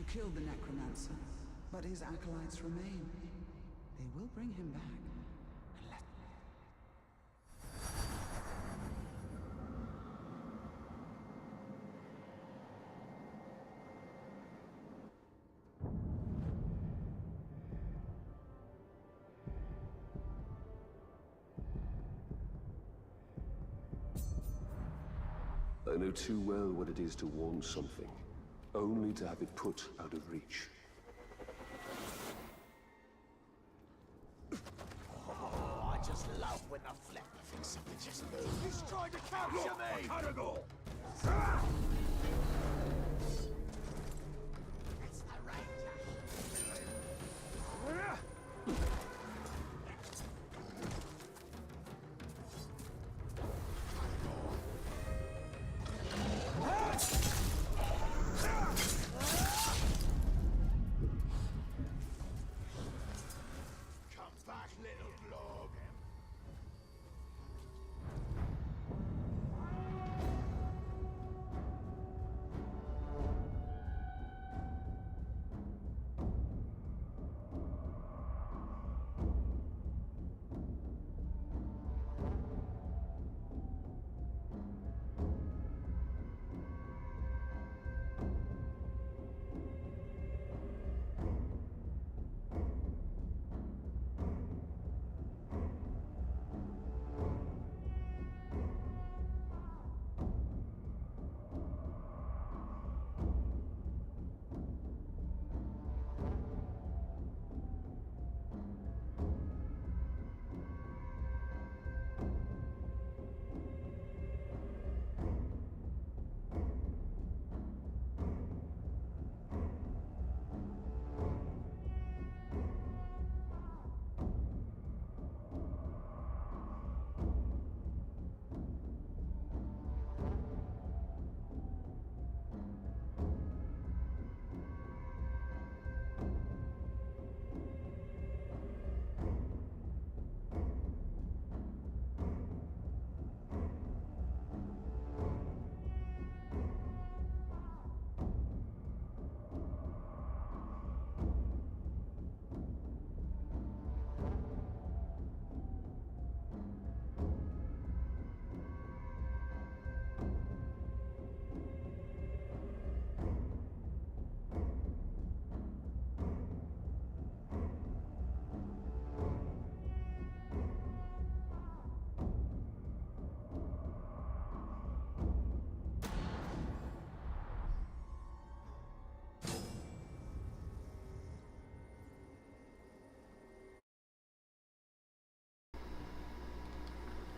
You killed the necromancer, but his acolytes remain. They will bring him back. And let I know too well what it is to want something, only to have it put out of reach. Oh, I just love when the flip thinks something just moves. He's trying to capture me! Cannibal! It's the ranger! Come back, little glog.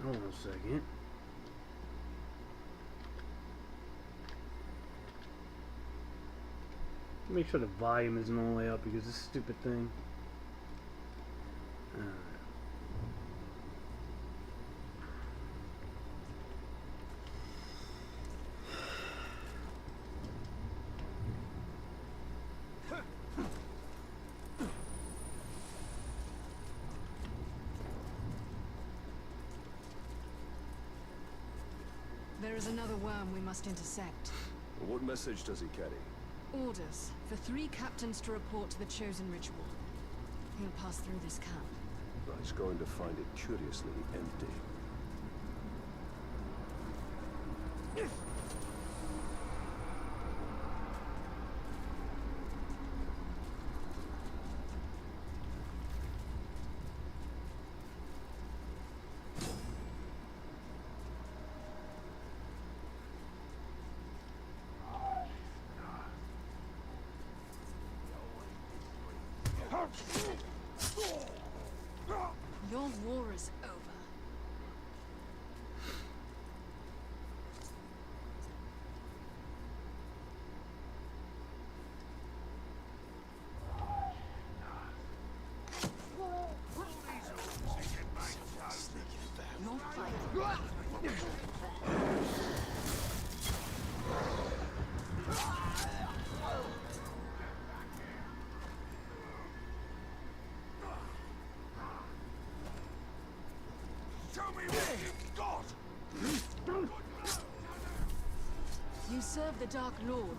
Hold on a second. Make sure the volume isn't all the way up because this stupid thing. There is another worm we must intercept. What message does he carry? Orders for 3 captains to report to the chosen ritual. He'll pass through this camp. He's going to find it curiously empty. Your war is over. Your fight. Tell me what you've got! You serve the Dark Lord.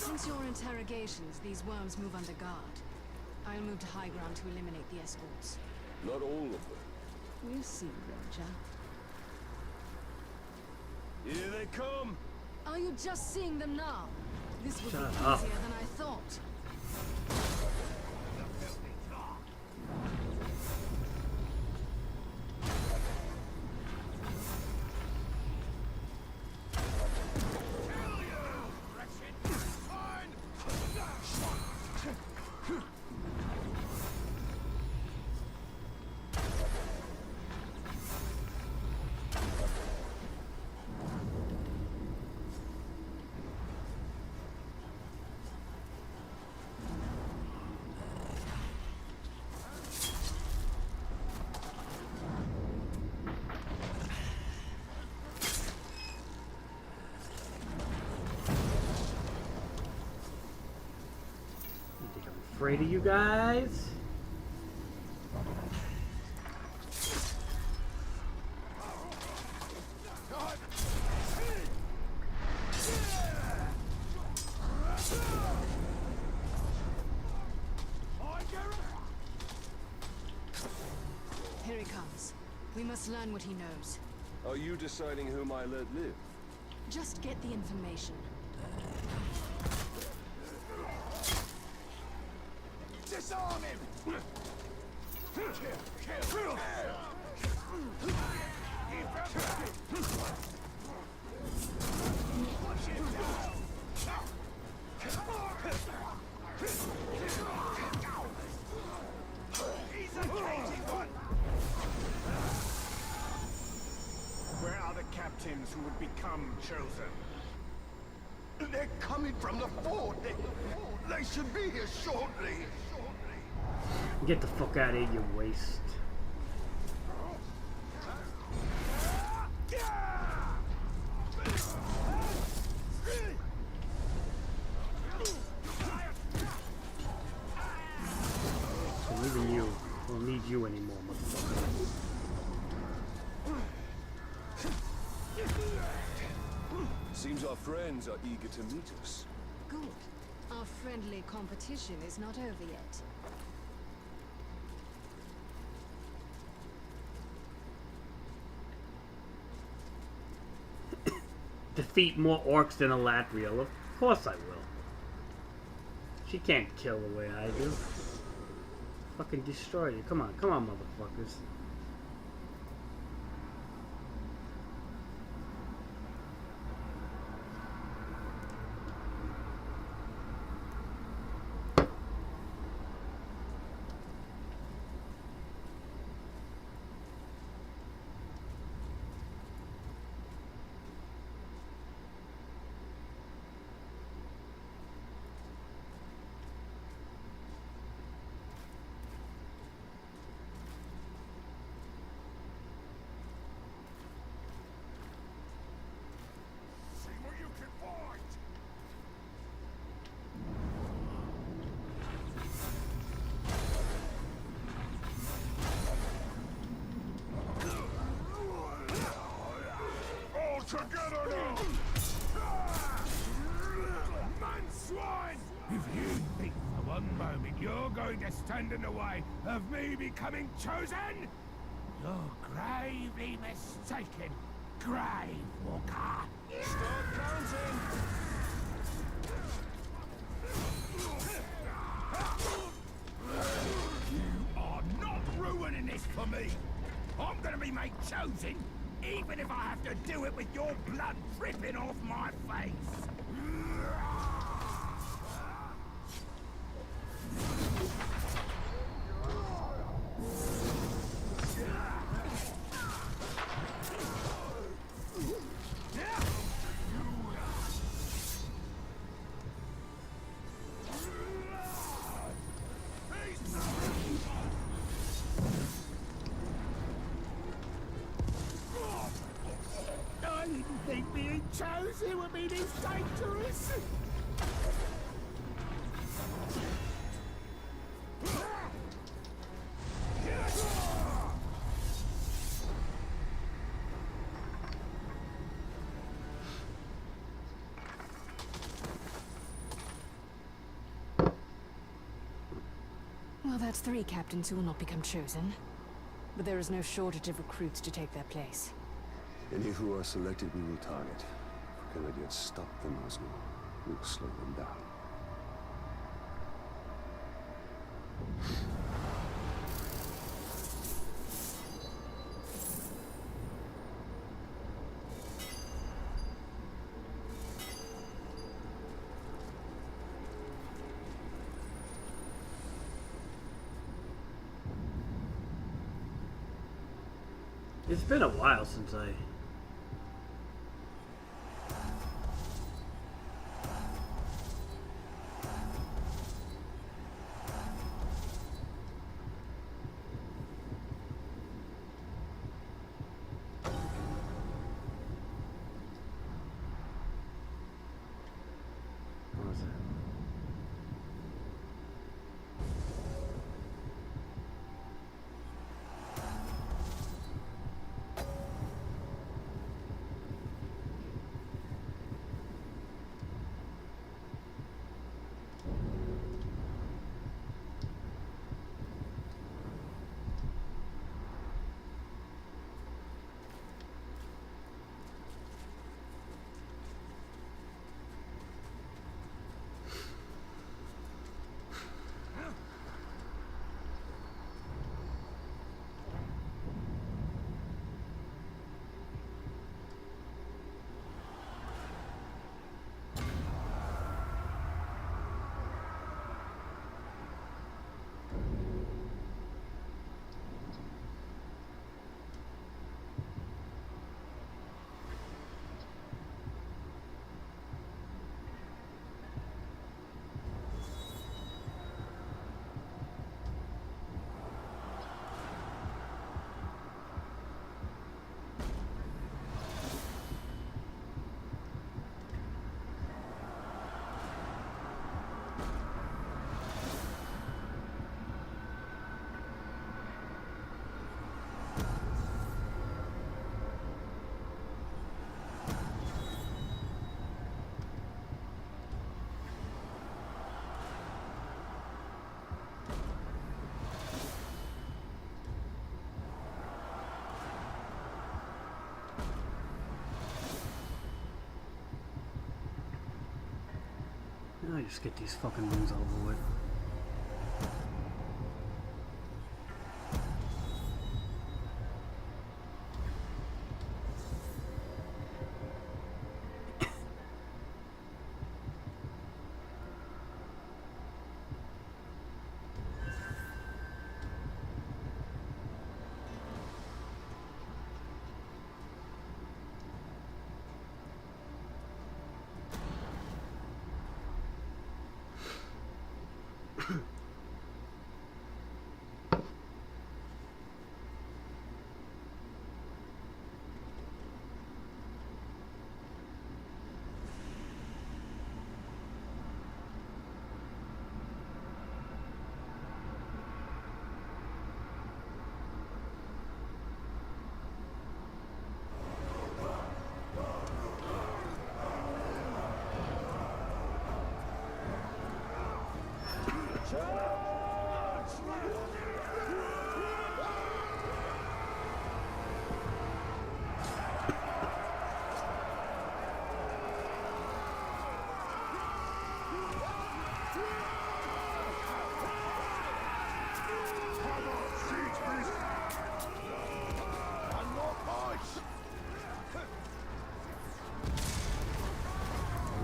Since your interrogations, these worms move under guard. I'll move to high ground to eliminate the escorts. Not all of them. We'll see, Roger. Here they come! Are you just seeing them now? This will be Shut easier up. than I thought. Afraid of you guys? Here he comes. We must learn what he knows. Are you deciding whom I let live? Just get the information. Disarm him! Kill! He's a cagey one! Where are the captains who would become chosen? They're coming from the fort. They should be here shortly. Get the fuck out of here, you waste. So even you don't need you anymore, motherfucker. Seems our friends are eager to meet us. Good. Our friendly competition is not over yet. Defeat more orcs than Eladriel? Of course I will. She can't kill the way I do. Fucking destroy you. Come on, motherfuckers. See what you can find! All together now! Man swine! If you think for one moment you're going to stand in the way of me becoming chosen, you're gravely mistaken, Grave Walker. Start counting! You are not ruining this for me! I'm gonna be made chosen, even if I have to do it with your blood dripping off my face! I didn't think being chosen would be this dangerous! That's 3 captains who will not become chosen. But there is no shortage of recruits to take their place. Any who are selected we will target. If we cannot yet stop them, Osmo, we will slow them down. It's been a while since I... What was that? I just get these fucking rooms over with.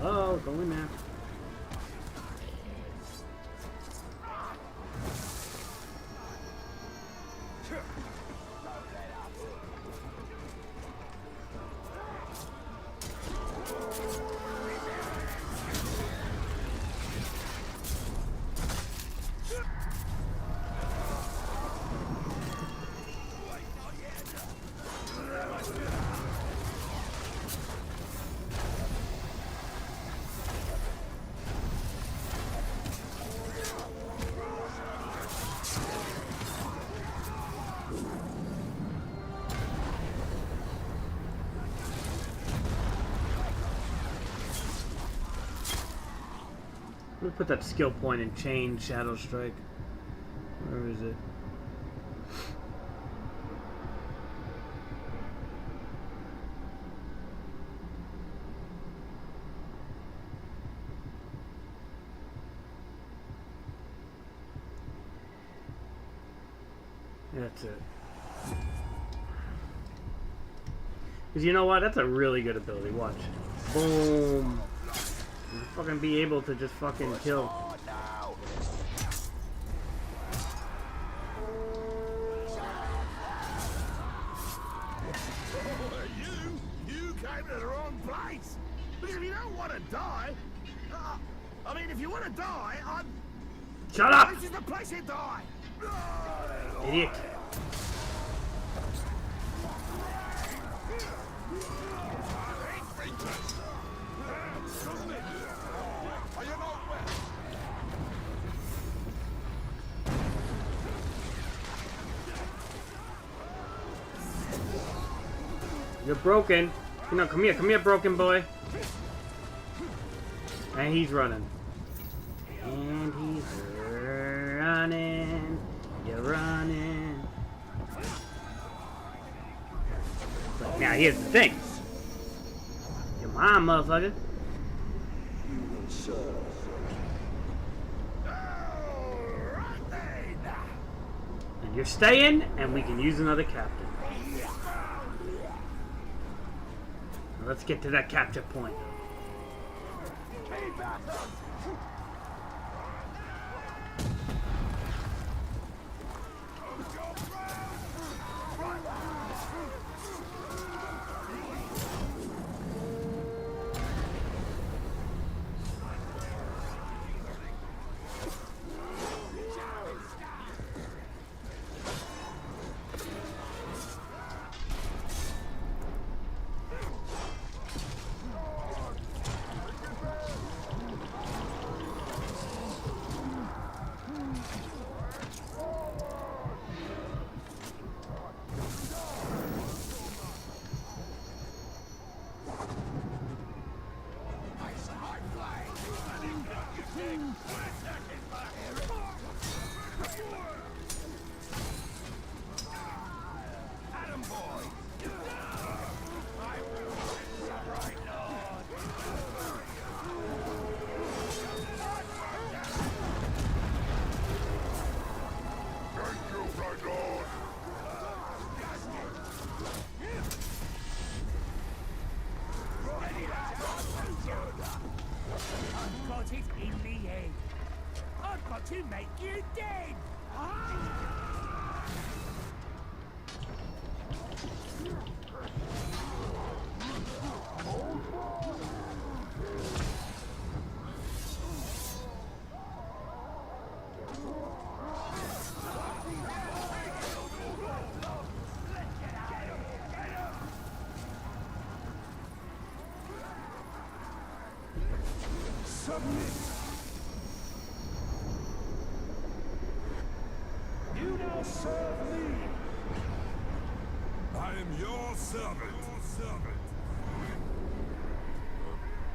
Hello, go in there. Let me put that skill point and change Shadow Strike. Where is it? That's it. Because you know what? That's a really good ability. Watch. Boom. You'll fucking be able to just fucking kill. You came to the wrong place. Because if you don't want to die, I mean, if you want to die, Shut up! this is the place you die. Idiot. You're broken. You know, come here, broken boy. And he's running. And he's running. You're running. But now here's the thing. Come on, motherfucker. And you're staying, and we can use another captain. Now let's get to that capture point. To make you dead! Submit! You now serve me! I am your servant.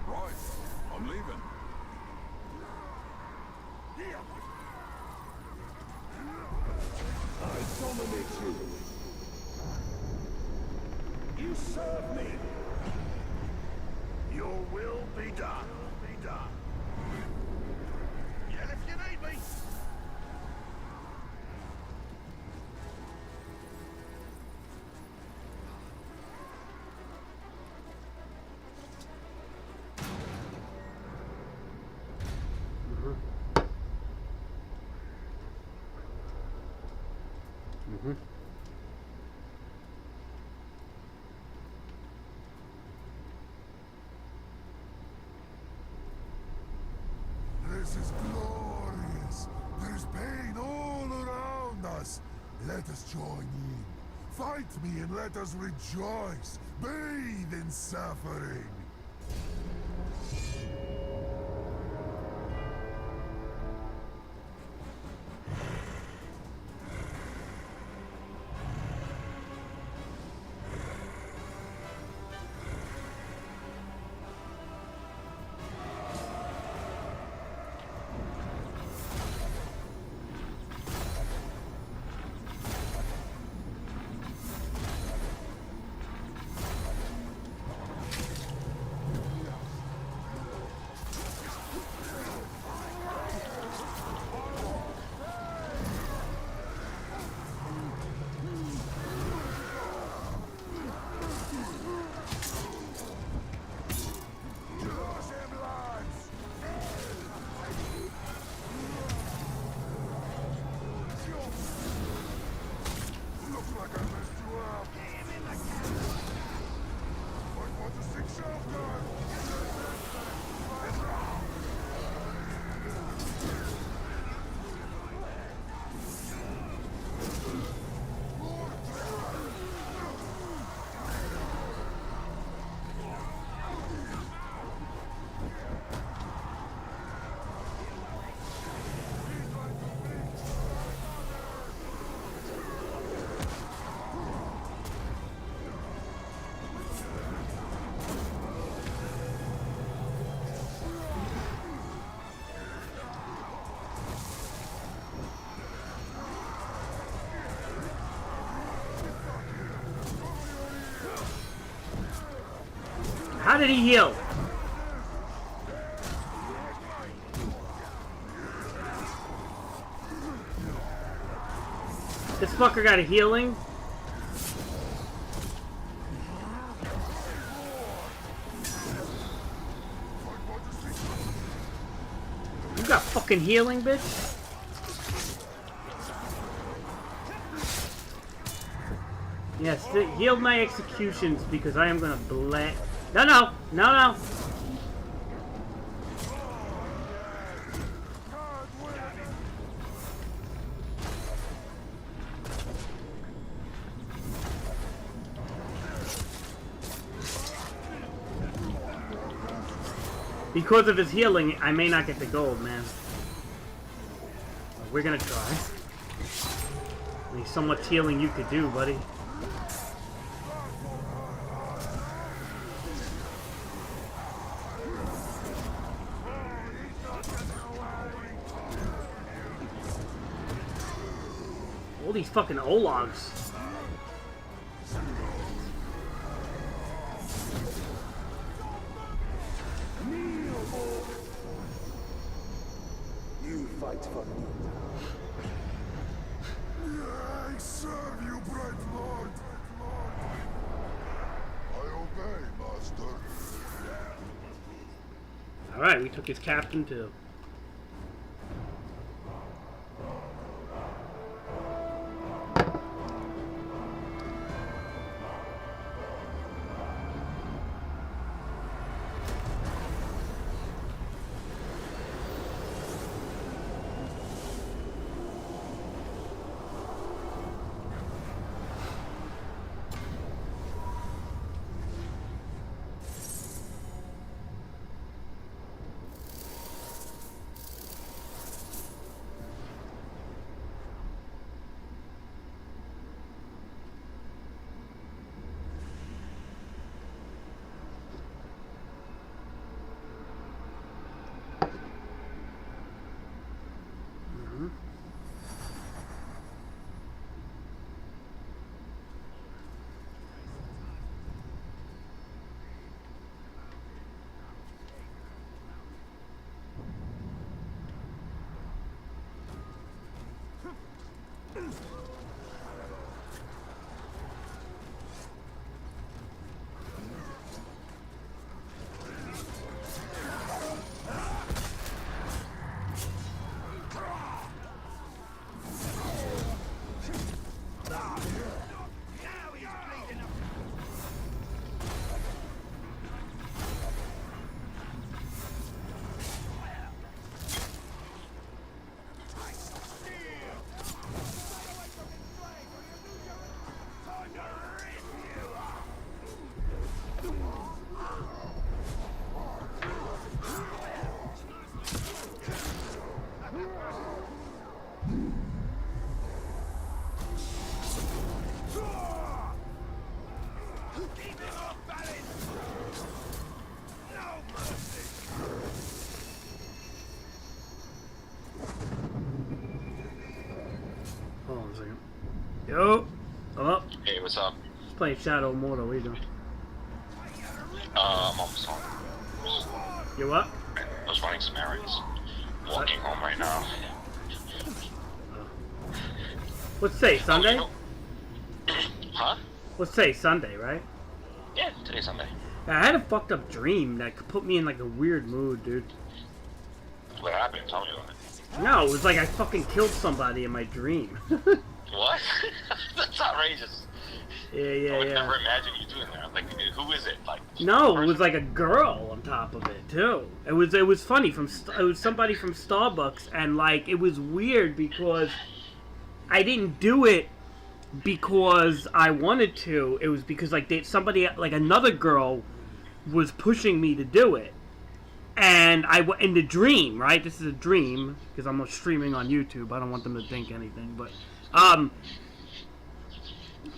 Right, I'm leaving. I dominate you. You serve me! Your will be done. Yell if you need me! This is glorious. There's pain all around us. Let us join in. Fight me and let us rejoice. Bathe in suffering. How did he heal? This fucker got a healing? You got fucking healing, bitch? Yes, heal my executions because I am gonna blast. No, no, no, no. Because of his healing, I may not get the gold, man. We're gonna try. I mean, so much healing you could do, buddy. All these fucking Ologs. You fight for me. I serve you, bright lord. I obey, master. Alright, we took his captain too. Hold on a second. Yo! I'm up. Hey, what's up? Just playing Shadow Mortal. What are you doing? I'm almost home. You what? I was running some errands. Walking home right now. What's today? Sunday? Huh? What's today? Sunday, right? Yeah, today's Sunday. I had a fucked up dream that could put me in like a weird mood, dude. What happened? Tell me about it. No, it was like I fucking killed somebody in my dream. What? That's outrageous. Yeah, I would never imagine you doing that. Like, who is it? Like, No, it was like a girl on top of it too. It was funny. It was somebody from Starbucks, and like it was weird because I didn't do it because I wanted to. It was because like somebody, like another girl, was pushing me to do it, and in the dream, right? This is a dream because I'm streaming on YouTube. I don't want them to think anything, but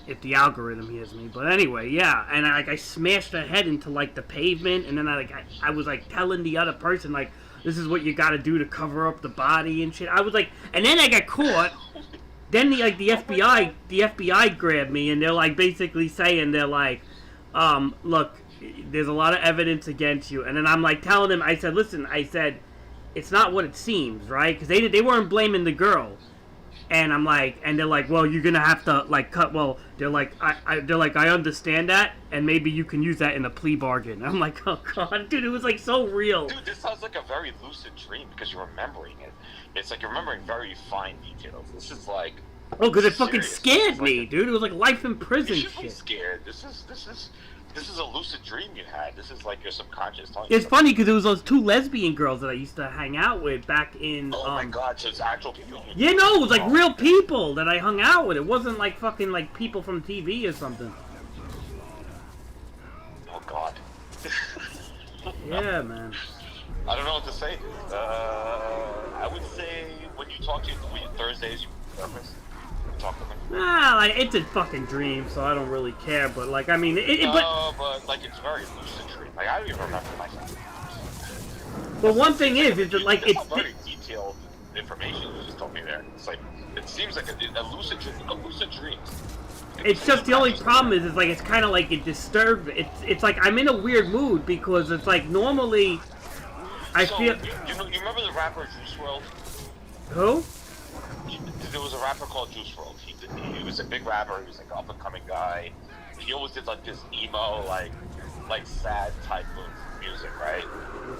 if the algorithm hears me. But anyway, yeah, and I smashed her head into like the pavement, and then I was like telling the other person like, this is what you got to do to cover up the body and shit. I was like, and then I got caught. Then the FBI grabbed me, and they're like basically saying, they're like, look, there's a lot of evidence against you. And then I'm like telling him, I said, listen, I said, it's not what it seems, right? Because they weren't blaming the girl. And I'm like, and they're like, well, you're gonna have to like cut. Well, they're like, I understand that, and maybe you can use that in a plea bargain. I'm like, oh god, dude, it was like so real. Dude, this sounds like a very lucid dream because you're remembering it. It's like you're remembering very fine details. This is like. Oh, because it fucking serious. scared Like me, dude. It was like life in prison You should be shit. scared. This is a lucid dream you had. This is like your subconscious telling you It's something. funny because it was those two lesbian girls that I used to hang out with back in. Oh my god, so it's actual people. Yeah, no, it was like Oh. real people that I hung out with. It wasn't like fucking like people from TV or something. Oh god. Yeah, man. I don't know what to say, dude. I would say when you talk to Thursdays, you therapist. Talk to them. Nah, like it's a fucking dream, so I don't really care. But like, I mean, But like it's very lucid dream. Like I don't even remember myself. but one thing is that like That's it's not very detailed information you just told me there. It's like it seems like a lucid dream. A lucid dream. it's just the only problem is like it's kind of like it disturbed. It's like I'm in a weird mood because it's like normally I So, feel you remember the rapper Juice WRLD? who? There was a rapper called Juice WRLD. He was a big rapper. He was like an up and coming guy. He always did like this emo, like sad type of music, right?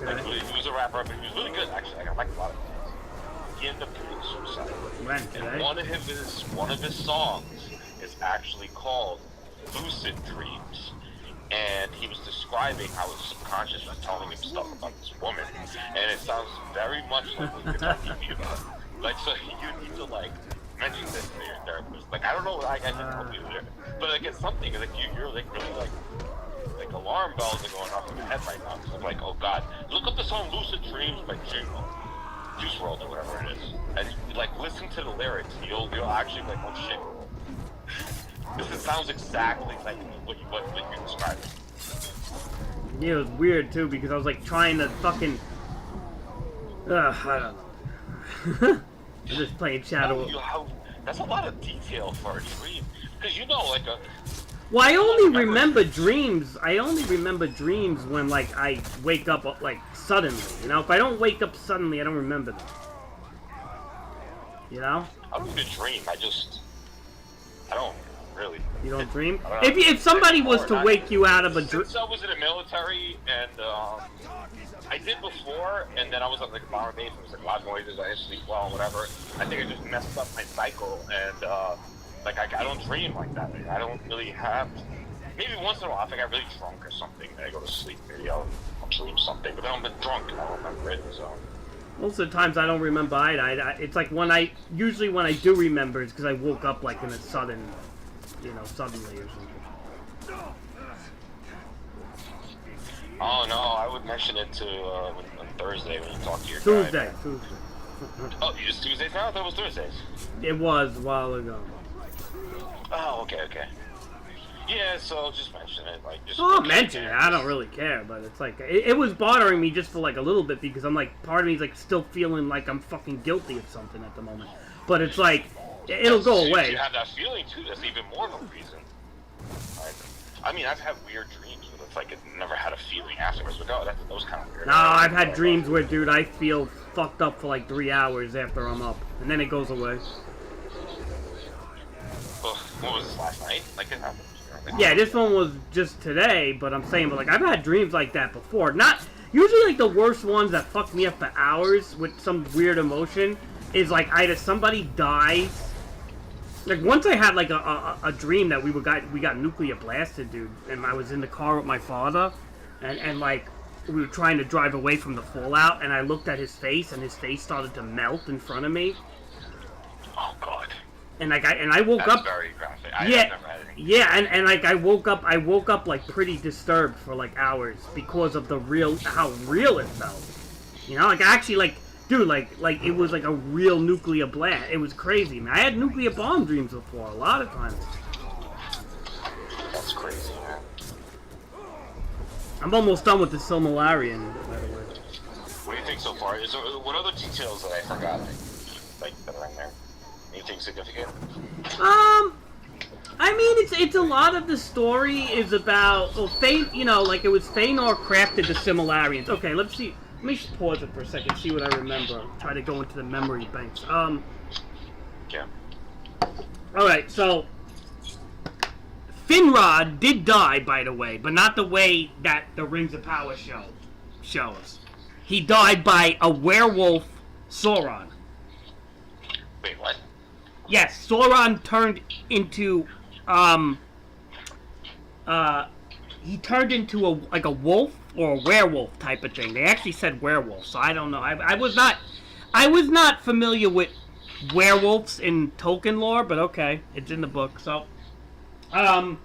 Okay. Like, he was a rapper, but he was really good actually. Like, I liked a lot of things. He ended up committing suicide. When, And today? one of his songs is actually called Lucid Dreams. And he was describing how his subconscious was telling him stuff about this woman. And it sounds very much like what you're talking to me about. Like, so you need to, like, mention this to your therapist. Like, I don't know, I can help you there. But, like, it's something, like, you're, like, really, like alarm bells are going off in your head right now. So I'm like, oh, God. Look up the song Lucid Dreams by Juice WRLD or whatever it is. And, like, listen to the lyrics. You'll actually be like, oh, shit. Because it sounds exactly like what you described. Yeah, it was weird too because I was like trying to fucking. I don't know. I'm just playing Shadow. That's a lot of detail for a dream. Because you know, like a. Well, I only remember dreams. I only remember dreams when like I wake up like suddenly. You know, if I don't wake up suddenly, I don't remember them. You know? I don't even dream. I don't really. You don't dream? I don't know. If somebody was to Anymore, wake you out of a dream. Since I was in the military, and I did before, and then I was at like a bomber base, and it was like loud noises, I didn't sleep well, whatever. I think I just messed up my cycle, and like I don't dream like that. Like, I don't really have. Maybe once in a while, if I get really drunk or something, and I go to sleep, maybe I'll dream something. But then I'm drunk, and I don't remember it. So. Most of the times I don't remember either. It's like usually when I do remember, it's because I woke up like in a suddenly or something. Oh no, I would mention it to on Thursday when you talk to your Tuesday. guy. Oh, you just Tuesdays now? I thought it was Thursdays. It was a while ago. Oh, okay. Yeah, so just mention it, like just. Oh, mention it. I don't really care, but it's like it was bothering me just for like a little bit because I'm like part of me is like still feeling like I'm fucking guilty of something at the moment. But it's like it'll go away. You have that feeling too. That's even more of a reason. Like, I mean, I've had weird dreams, but it's like it never had a feeling afterwards. But that was kind of weird. No, I've had dreams where, dude, I feel fucked up for like 3 hours after I'm up, and then it goes away. Well, what was this last night? Like it happened. Yeah, this one was just today, but I'm saying, but like I've had dreams like that before. Not usually like the worst ones that fuck me up for hours with some weird emotion is like either somebody dies. Like once I had like a dream that we got nuclear blasted, dude, and I was in the car with my father, and like we were trying to drive away from the fallout, and I looked at his face, and his face started to melt in front of me. Oh God. And like I woke That's up. very graphic. Yeah, I've never had anything. yeah, and like I woke up like pretty disturbed for like hours because of how real it felt. You know, like I actually like, dude, like it was like a real nuclear blast. It was crazy, man. I had nuclear bomb dreams before a lot of times. That's crazy, man. I'm almost done with the Silmarillion, by the way. What do you think so far? What other details that I forgot? Like that are in there? Anything significant? I mean, it's a lot of the story is about, well, you know, like it was Feanor crafted the Similarians. Okay, let's see. Let me just pause it for a second, see what I remember. Try to go into the memory banks. Yeah. Alright, so Finrod did die, by the way, but not the way that the Rings of Power shows. He died by a werewolf Sauron. Wait, what? Yes, Sauron turned into he turned into a wolf or a werewolf type of thing. They actually said werewolf, so I don't know. I was not familiar with werewolves in Tolkien lore, but okay, it's in the book. So Sauron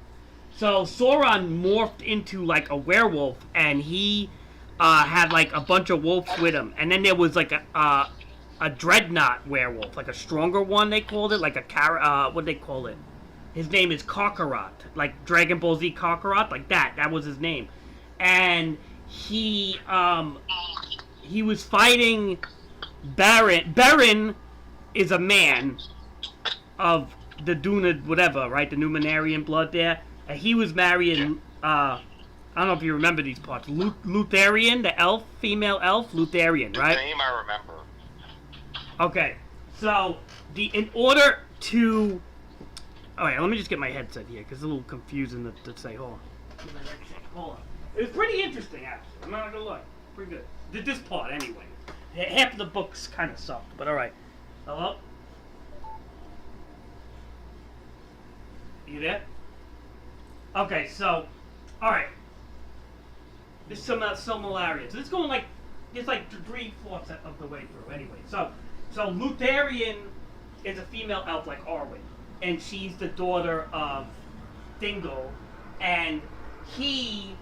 morphed into like a werewolf, and he had like a bunch of wolves with him, and then there was like a dreadnought werewolf, like a stronger one. They called it like a what they call it? His name is Kakarot, like Dragon Ball Z Kakarot, like that. That was his name, and he was fighting Baron. Baron is a man of the Duna, whatever, right? The Numenarian blood there. And he was marrying, I don't know if you remember these parts. Lutherian, the elf, female elf, Lutherian, right? The name I remember. Okay, so in order to, alright, let me just get my headset here because it's a little confusing to say. Hold on. It was pretty interesting, actually. I'm not gonna lie, pretty good. This part, anyway. Half of the books kind of sucked, but alright. Hello? You there? Okay, so, alright. This is Silmarillion. So it's going like, it's like 3/4 of the way through, anyway. So Lutherian is a female elf like Arwen, and she's the daughter of Thingol, and he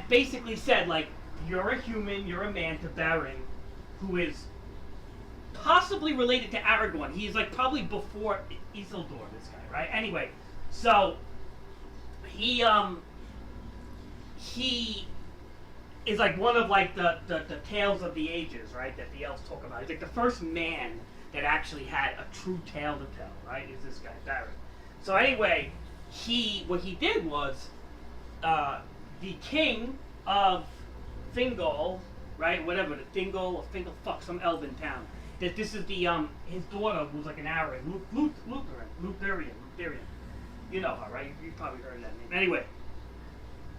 basically said, like, you're a human, you're a man, to Baron, who is possibly related to Aragorn. He's like probably before Isildur, this guy, right? Anyway, so he is like one of like the tales of the ages, right? That the elves talk about. He's like the first man that actually had a true tale to tell, right? Is this guy Baron? So anyway, what he did was the king of Thingol, right? Whatever, the Thingol or Thingol, fuck, some elven town. That this is the his daughter was like an Aryan, Lutherian. You know her, right? You probably heard that name. Anyway,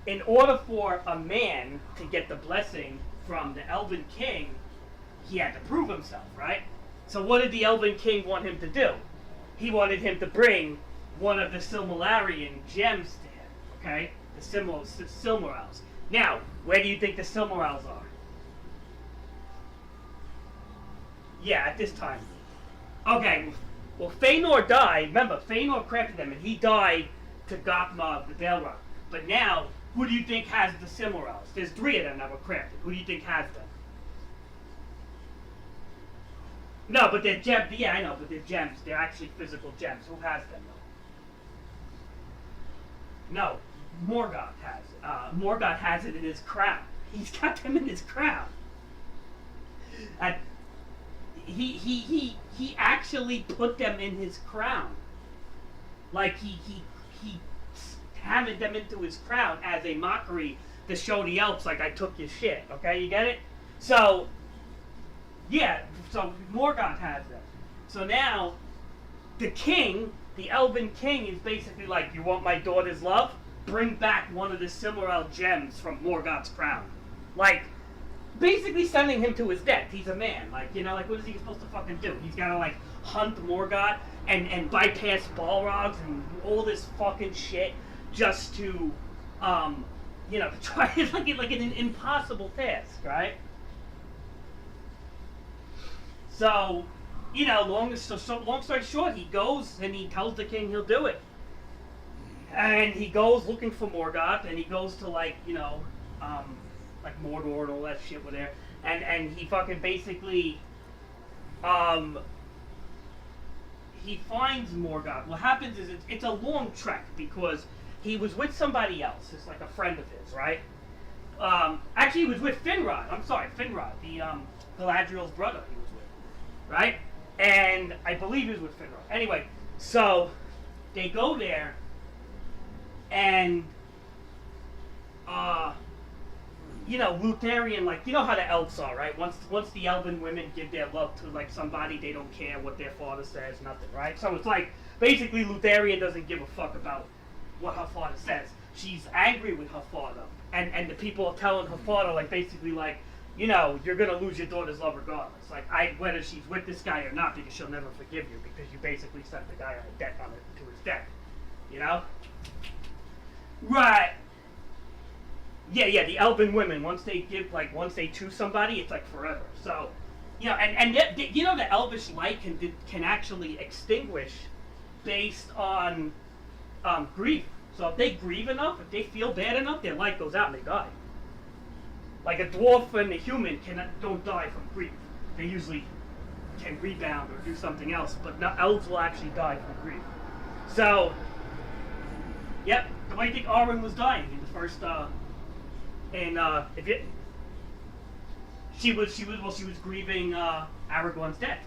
in order for a man to get the blessing from the Elven King, he had to prove himself, right? So what did the Elven King want him to do? He wanted him to bring one of the Silmarillion gems to him, okay? The Silmarils. Now, where do you think the Silmarils are? Yeah, at this time. Okay, well, Feanor died. Remember, Feanor crafted them, and he died to Gothmog, the Balrog. But now, who do you think has the Silmarils? There's 3 of them that were crafted. Who do you think has them? No, but they're gems. Yeah, I know, but they're gems. They're actually physical gems. Who has them, though? No, Morgoth has it. Morgoth has it in his crown. He's got them in his crown. And he actually put them in his crown. Like he hammered them into his crown as a mockery to show the elves, like, I took your shit. Okay, you get it? So yeah, so Morgoth has them. So now the king, the Elven King, is basically like, you want my daughter's love? Bring back one of the Silmaril gems from Morgoth's crown. Like, basically sending him to his death. He's a man. Like, you know, like, what is he supposed to fucking do? He's gotta, like, hunt Morgoth and bypass Balrogs and all this fucking shit just to, you know, to try. It's like an impossible task, right? So, you know, long story short, he goes and he tells the king he'll do it. And he goes looking for Morgoth, and he goes to, like, you know, like Mordor and all that shit with there. And he fucking basically, he finds Morgoth. What happens is it's a long trek because he was with somebody else. It's like a friend of his, right? Actually, he was with Finrod. I'm sorry, Finrod, the Galadriel's brother he was with, right? And I believe he was with Finrod. Anyway, so they go there, and Lutherian, like, you know how the elves are, right? Once the elven women give their love to like somebody, they don't care what their father says, nothing, right? So it's like basically Lutherian doesn't give a fuck about what her father says. She's angry with her father, and the people are telling her father, like, basically like, you're gonna lose your daughter's love regardless. Like, whether she's with this guy or not, because she'll never forgive you, because you basically sent the guy to his death. Right. Yeah, the elven women, once they choose somebody, it's like forever. So, and the elvish light can actually extinguish based on grief. So if they grieve enough, if they feel bad enough, their light goes out and they die. Like a dwarf and a human don't die from grief. They usually can rebound or do something else, but elves will actually die from grief. So, yep, the way I think Arwen was dying in the first, she was grieving Aragorn's death,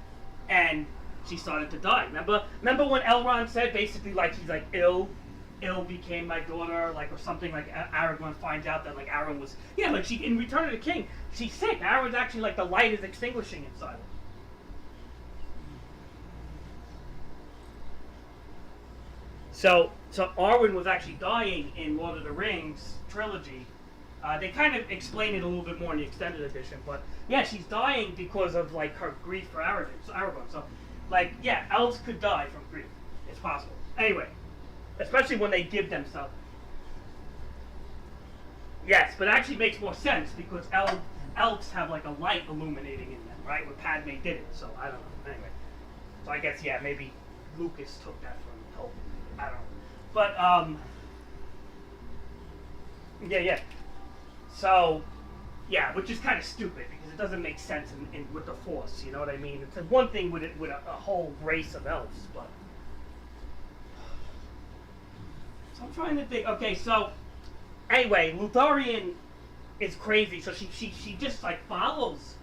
and she started to die. Remember when Elrond said basically like he's like ill became my daughter, like, or something, like Aragorn finds out that like Arwen was like she in Return of the King, she's sick. Arwen's actually like the light is extinguishing inside her. So Arwen was actually dying in Lord of the Rings trilogy. They kind of explain it a little bit more in the extended edition, but yeah, she's dying because of like her grief for Aragorn. So, like, yeah, elves could die from grief. It's possible. Anyway, especially when they give themselves. Yes, but it actually makes more sense because elves have like a light illuminating in them, right? When Padme did it. So I don't know. Anyway, so I guess maybe Lucas took that from Tolkien. I don't know. But yeah. So, yeah, which is kind of stupid because it doesn't make sense with the Force. You know what I mean? It's one thing with a whole race of elves, but so I'm trying to think. Okay, so anyway, Lutharian is crazy. So she just like follows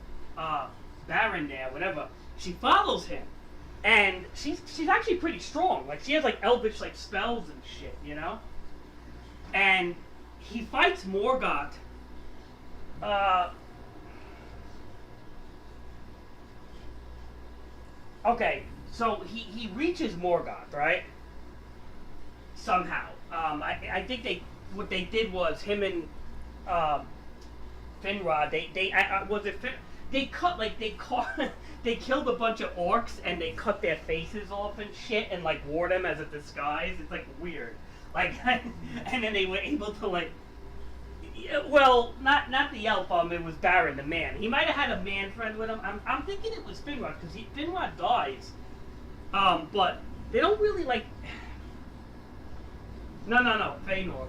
Baron there, whatever. She follows him, and she's actually pretty strong. Like she has like elvish like spells and shit, And he fights Morgoth. Okay, so he reaches Morgoth, right? Somehow. I think what they did was him and Finrod. They killed a bunch of orcs and they cut their faces off and shit and like wore them as a disguise. It's like weird. Like, and then they were able to like. Well, not the elf. It was Baron, the man. He might have had a man friend with him. I'm thinking it was Finrod because Finrod dies. But they don't really like. No. Feanor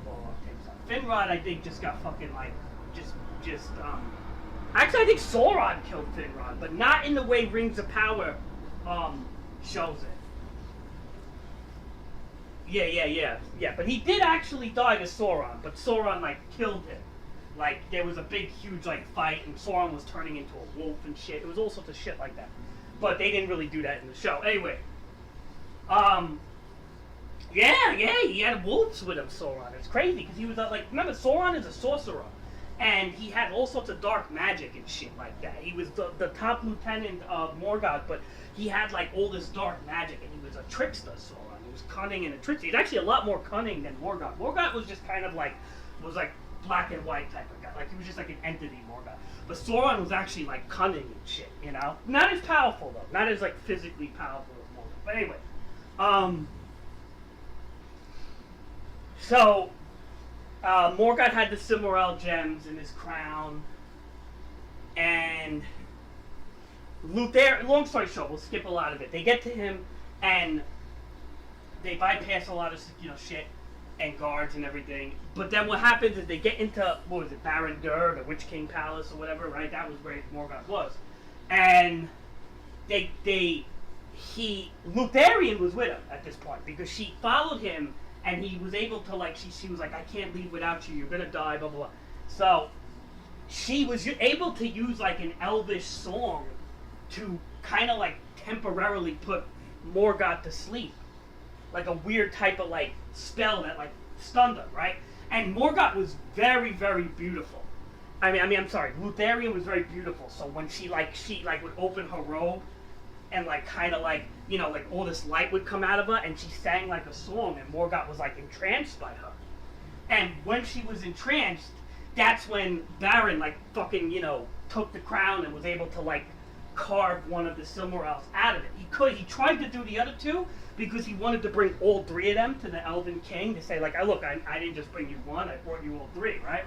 Finrod, I think, just got fucking like just. Actually, I think Sauron killed Finrod, but not in the way Rings of Power shows it. Yeah, but he did actually die to Sauron, but Sauron, like, killed him. Like, there was a big, huge, like, fight, and Sauron was turning into a wolf and shit. It was all sorts of shit like that. But they didn't really do that in the show. Anyway. Yeah, he had wolves with him, Sauron. It's crazy, because he was, like, remember, Sauron is a sorcerer. And he had all sorts of dark magic and shit like that. He was the top lieutenant of Morgoth, but he had, like, all this dark magic, and he was a trickster, Sauron. Cunning and a trickster. He's actually a lot more cunning than Morgoth. Morgoth was just kind of like black and white type of guy. Like he was just like an entity, Morgoth. But Sauron was actually like cunning and shit, Not as powerful though. Not as like physically powerful as Morgoth. But anyway. So Morgoth had the Silmaril gems in his crown. And Luther, long story short, we'll skip a lot of it. They get to him and they bypass a lot of shit and guards and everything. But then what happens is they get into Barad-dûr, the Witch King Palace or whatever, right? That was where Morgoth was, and Lutherian was with him at this point because she followed him and he was able to like she was like, I can't leave without you. You're gonna die. Blah blah blah. So she was able to use like an elvish song to kind of like temporarily put Morgoth to sleep. like a weird type of like spell that like stunned her, right? And Morgoth was very, very beautiful. I'm sorry, Lutharian was very beautiful. So when she would open her robe, and like kind of like, you know, like all this light would come out of her, and she sang like a song, and Morgoth was like entranced by her. And when she was entranced, that's when Baron like fucking, you know, took the crown and was able to like carve one of the Silmarils out of it. He tried to do the other two because he wanted to bring all three of them to the Elven King to say like, oh, look, I didn't just bring you one, I brought you all three, right?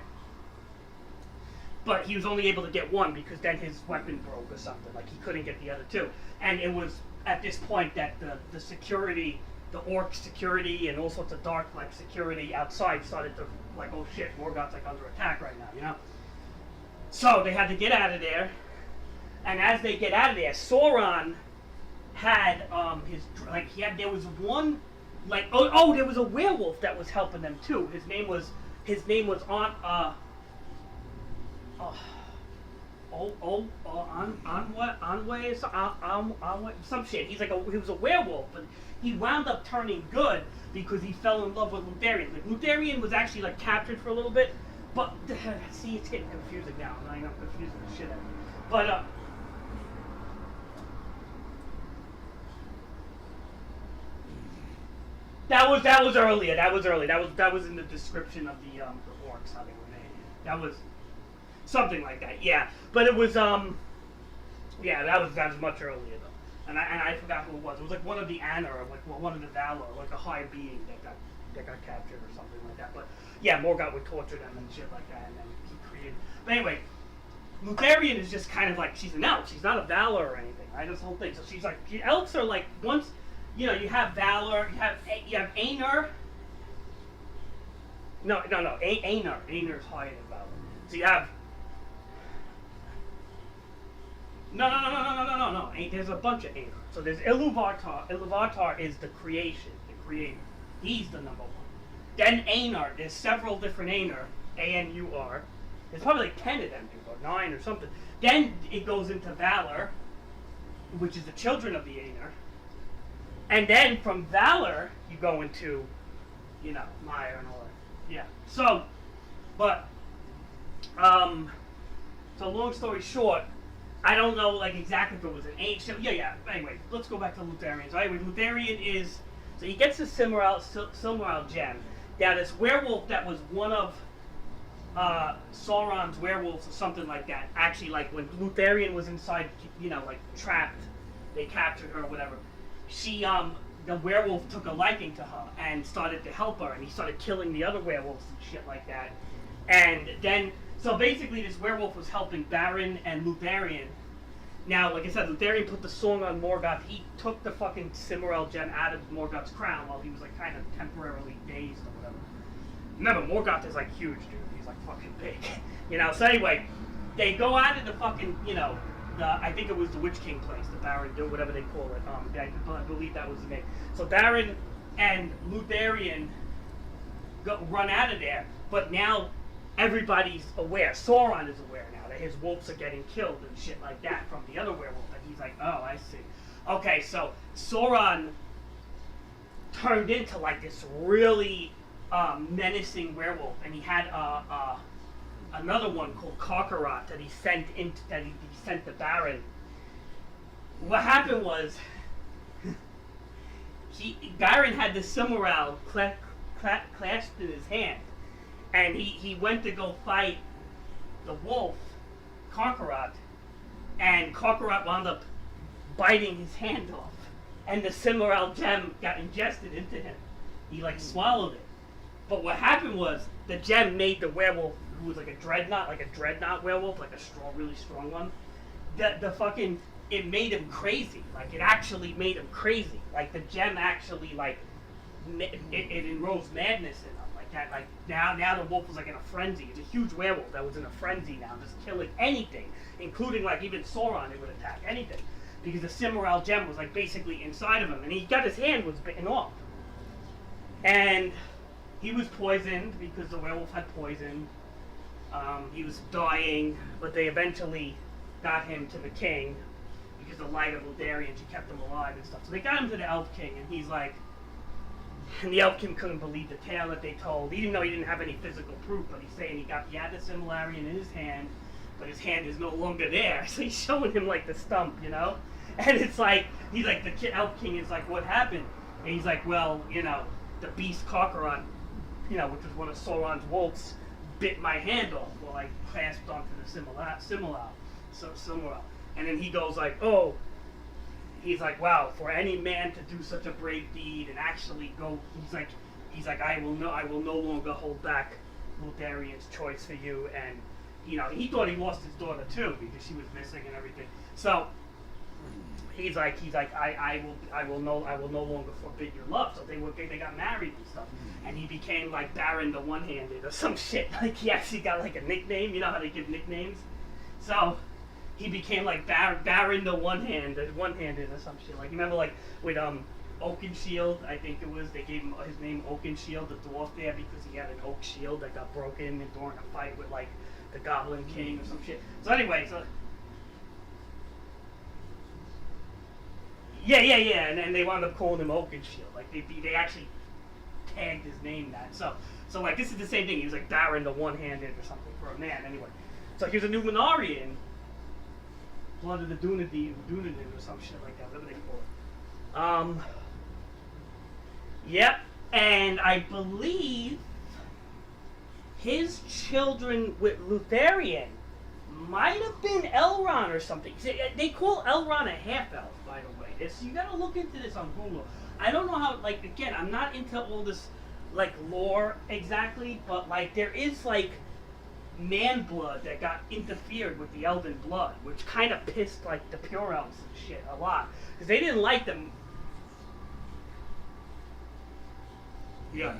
But he was only able to get one because then his weapon broke or something. Like he couldn't get the other two. And it was at this point that the security, the orc security and all sorts of dark like security outside started to like, oh shit, Morgoth's like under attack right now, you know? So they had to get out of there. And as they get out of there, Sauron had there was one like there was a werewolf that was helping them too. His name was some shit. He was a werewolf, but he wound up turning good because he fell in love with Lutharian. Like Lutharian was actually like captured for a little bit, but see, it's getting confusing now. I'm confusing the shit out of me. But that was earlier. That was in the description of the orcs how they were made. That was something like that. Yeah, but it was that was much earlier though. And I forgot who it was. It was like one of the Anor, like one of the Valar, like a high being that got captured or something like that. But yeah, Morgoth would torture them and shit like that, and then he created. But anyway, Lutharian is just kind of like, she's an elf. She's not a Valar or anything, right? This whole thing. So she's like, elves are like, once, you know, you have Valar, you have Ainur. No, Ainur. Ainur's higher than Valar. So you have. No. There's a bunch of Ainur. So there's Iluvatar. Iluvatar is the creation, the creator. He's the number one. Then Ainur. There's several different Ainur. A-N-U-R. There's probably like 10 of them, or 9 or something. Then it goes into Valar, which is the children of the Ainur. And then from Valar, you go into, you know, Mire and all that. Yeah. So, but, so long story short, I don't know, like, exactly if it was an ancient. Yeah. Anyway, let's go back to Lutharian. So anyway, Lutharian is, so he gets the Silmaril gem. Now, this werewolf that was one of Sauron's werewolves or something like that. Actually, like, when Lutharian was inside, you know, like, trapped, they captured her or whatever. She, the werewolf took a liking to her and started to help her, and he started killing the other werewolves and shit like that. And then, so basically this werewolf was helping Baron and Lutharian. Now, like I said, Lutharian put the song on Morgoth. He took the fucking Silmaril gem out of Morgoth's crown while he was like kind of temporarily dazed or whatever. Remember, Morgoth is like huge, dude. He's like fucking big. You know, so anyway, they go out of the fucking, you know, I think it was the Witch King place, the Baron, whatever they call it. I believe that was the name. So Baron and Lutharian run out of there, but now everybody's aware. Sauron is aware now that his wolves are getting killed and shit like that from the other werewolf. And he's like, oh, I see. Okay, so Sauron turned into like this really menacing werewolf, and he had another one called Carcharodh that he sent to Baron. What happened was, Baron had the Silmaril clasped in his hand, and he went to go fight the wolf, Carcharodh, and Carcharodh wound up biting his hand off, and the Silmaril gem got ingested into him. He like swallowed it. But what happened was, the gem made the werewolf, who was like a dreadnought werewolf, like a strong, really strong one. It made him crazy. Like, it actually made him crazy. Like, the gem actually, like, it enrolls madness in him. Like that, like, now the wolf was like in a frenzy. It's a huge werewolf that was in a frenzy now, just killing anything, including like even Sauron, it would attack anything. Because the Silmaril gem was like basically inside of him, and he got his hand was bitten off. And he was poisoned because the werewolf had poison. He was dying, but they eventually got him to the king because the light of Lutharian, she kept him alive and stuff. So they got him to the Elf King, and he's like, And the Elfkin couldn't believe the tale that they told, even though he didn't have any physical proof. But he's saying he had the Silmarillion in his hand, but his hand is no longer there. So he's showing him like the stump, you know. And it's like he's like the Elf King is like, what happened? And he's like, well, you know, the beast Carcharodon, you know, which was one of Sauron's wolves, bit my hand off while I clasped onto the Silmaril. And then he goes like, oh. He's like, wow, for any man to do such a brave deed and actually go, he's like, I will no longer hold back Lutharian's choice for you. And you know, he thought he lost his daughter too because she was missing and everything. So he's like, I will no longer forbid your love. So they got married and stuff, and he became like Baron the One-Handed or some shit. Like he actually got like a nickname. You know how they give nicknames? So he became like Baron the One-Handed or some shit. Like, you remember like with Oakenshield, I think it was, they gave him his name Oakenshield, the dwarf there, because he had an oak shield that got broken during a fight with like the Goblin King or some shit. So anyway, yeah, and they wound up calling him Oakenshield. Like they actually tagged his name that. So like this is the same thing. He was like Baron the One-Handed or something for a man. Anyway, so he was a Numenorian. Blood of the Dunedain or some shit like that, whatever they call it. Yep, and I believe his children with Lutharian might have been Elrond or something. They call Elrond a half-elf, by the way. You gotta look into this on Google. I don't know how, like, again, I'm not into all this, like, lore exactly, but, like, there is, like, man blood that got interfered with the elven blood, which kind of pissed like the pure elves and shit a lot because they didn't like them. Yeah.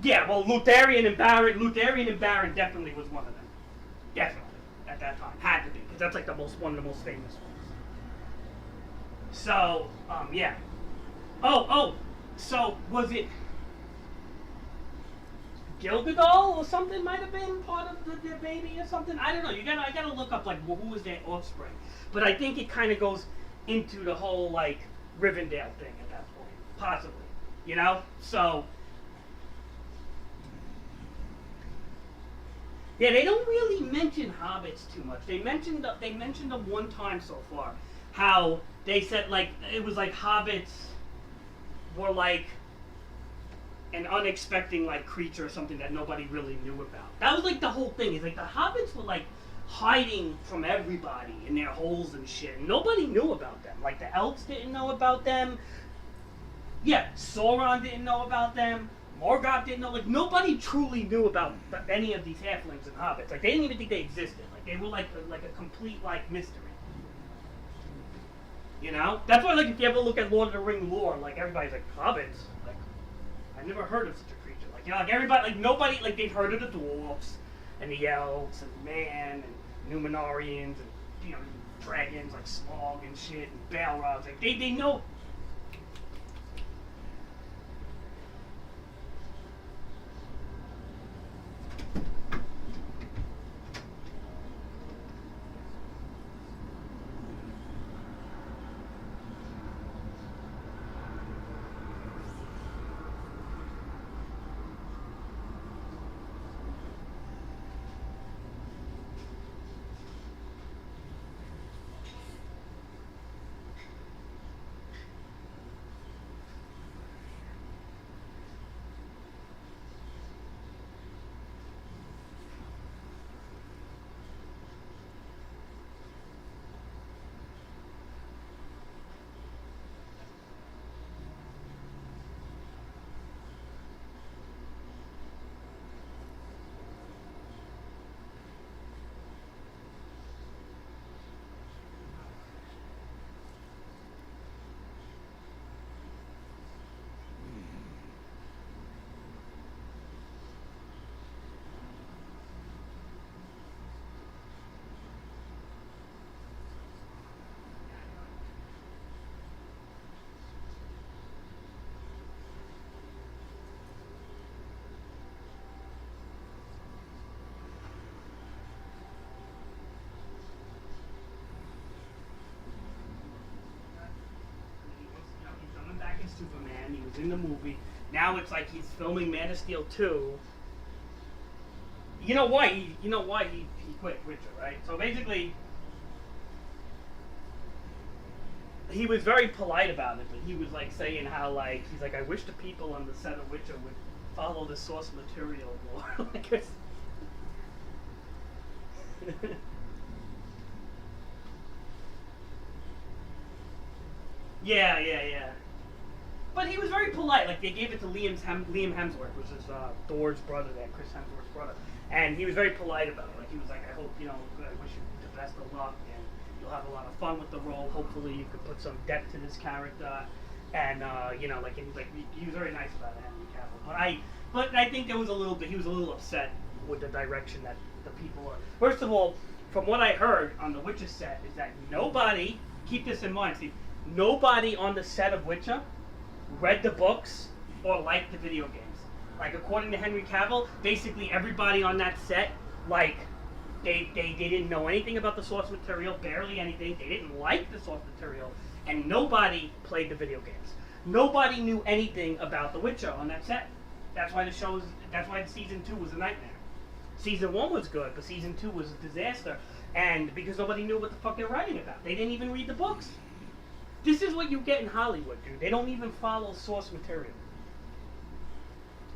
Yeah, well, Lutharian and Baron definitely was one of them. Definitely at that time had to be because that's like one of the most famous ones. So, yeah. Oh, so was it Gilgadol or something might have been part of their baby or something? I don't know. I gotta look up like who was their offspring. But I think it kind of goes into the whole like Rivendell thing at that point, possibly. You know? So yeah, they don't really mention hobbits too much. They mentioned them one time so far. How they said like it was like hobbits were like an unexpected like creature or something that nobody really knew about. That was like the whole thing. Is like the hobbits were like hiding from everybody in their holes and shit. And nobody knew about them. Like the elves didn't know about them. Yeah, Sauron didn't know about them. Morgoth didn't know. Like nobody truly knew about any of these halflings and hobbits. Like they didn't even think they existed. Like they were like a complete like mystery. You know? That's why, like, if you ever look at Lord of the Ring lore, like, everybody's like, hobbits? Like, I never heard of such a creature. Like, you know, like, everybody, like, nobody, like, they've heard of the dwarves, and the elves, and man, and Numenorians, and, you know, dragons, like, Smaug and shit, and Balrogs. Like, they know. Superman. He was in the movie. Now it's like he's filming Man of Steel 2. You know why he quit Witcher, right? So basically, he was very polite about it, but he was like saying how like he's like, I wish the people on the set of Witcher would follow the source material more. Like it's yeah. But he was very polite. Like they gave it to Liam Hemsworth, which is Thor's brother, that Chris Hemsworth's brother, and he was very polite about it. Like he was like, I hope I wish you the best of luck, and you'll have a lot of fun with the role. Hopefully, you could put some depth to this character, and he was very nice about it, Henry Cavill. But I think he was a little upset with the direction that the people are. First of all, from what I heard on the Witcher set, is that nobody, keep this in mind, Steve, nobody on the set of Witcher read the books or liked the video games. Like according to Henry Cavill, basically everybody on that set, like they didn't know anything about the source material, barely anything. They didn't like the source material, and nobody played the video games. Nobody knew anything about The Witcher on that set. That's why the season 2 was a nightmare. Season 1 was good, but season 2 was a disaster, and because nobody knew what the fuck they're writing about. They didn't even read the books. This is what you get in Hollywood, dude. They don't even follow source material.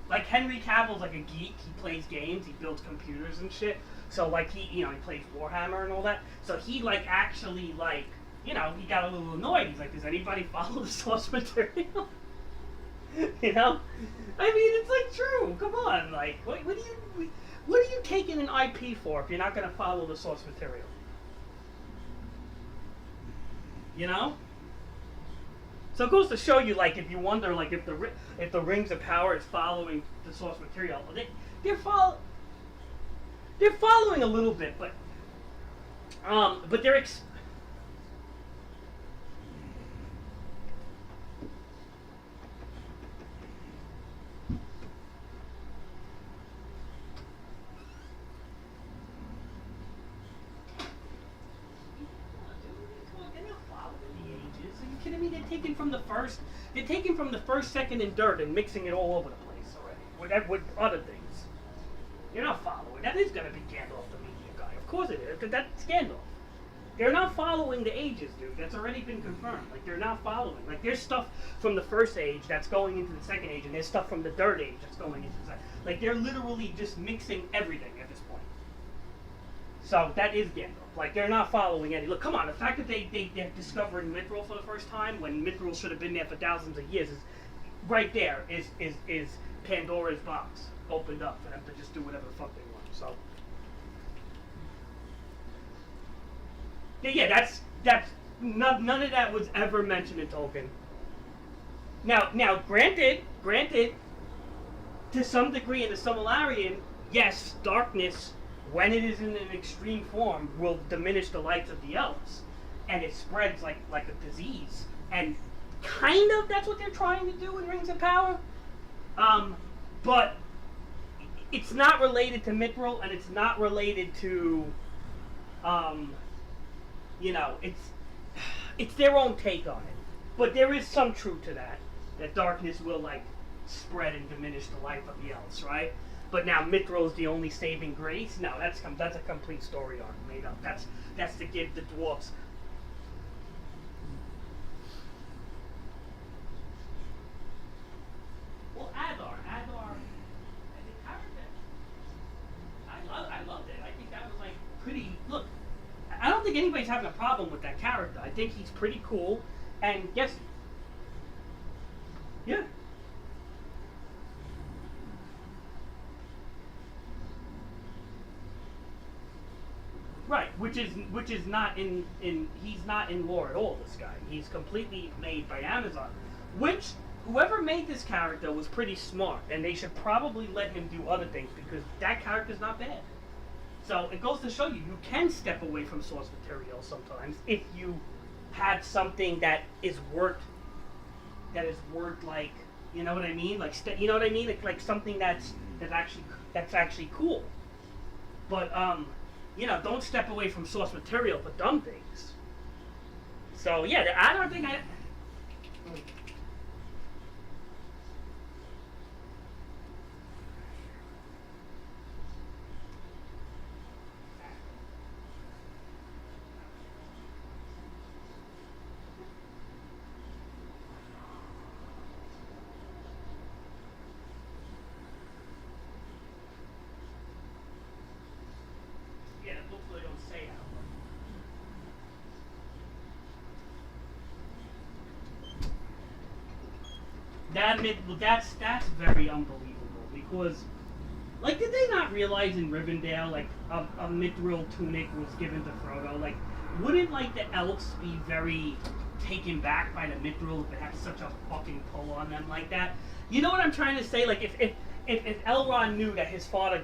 Like Henry Cavill's like a geek. He plays games. He builds computers and shit. So like he plays Warhammer and all that. So he like actually like he got a little annoyed. He's like, does anybody follow the source material? You know, I mean, it's like true. Come on, like what are you taking an IP for if you're not gonna follow the source material? You know. So it goes to show you, like, if you wonder, like, if the Rings of Power is following the source material, they're following a little bit, but they're They're taking from the first, second, and third and mixing it all over the place already with other things. You're not following. That is going to be Gandalf the media guy. Of course it is. That's Gandalf. They're not following the ages, dude. That's already been confirmed. Like, they're not following. Like, there's stuff from the first age that's going into the second age, and there's stuff from the third age that's going into the second. Like, they're literally just mixing everything at this point. So, that is Gandalf. Like, they're not following any. Look, come on. The fact that they're discovering Mithril for the first time, when Mithril should have been there for thousands of years, is right there is Pandora's box opened up for them to just do whatever the fuck they want. So, yeah, that's none of that was ever mentioned in Tolkien. Now, granted, to some degree in the Silmarillion, yes, darkness, when it is in an extreme form, will diminish the lights of the elves, and it spreads like a disease. And kind of that's what they're trying to do in Rings of Power. But it's not related to Mithril, and it's not related to, it's their own take on it. But there is some truth to that darkness will like spread and diminish the life of the elves, right? But now Mithril is the only saving grace. No, that's a complete story arc made up. That's to give the dwarves. Well, Adar, the character. I loved it. I think that was like pretty. Look, I don't think anybody's having a problem with that character. I think he's pretty cool, and yes, yeah. Right, which is not in he's not in lore at all, this guy. He's completely made by Amazon. Which whoever made this character was pretty smart, and they should probably let him do other things because that character's not bad. So it goes to show you can step away from source material sometimes if you have something that is worth like, you know what I mean? Like you know what I mean? Like something that's actually cool. But don't step away from source material for dumb things. So yeah, I don't think that's very unbelievable because, like, did they not realize in Rivendell, like, a mithril tunic was given to Frodo? Like, wouldn't, like, the elves be very taken back by the mithril if it had such a fucking pull on them like that? You know what I'm trying to say? Like, if Elrond knew that his father,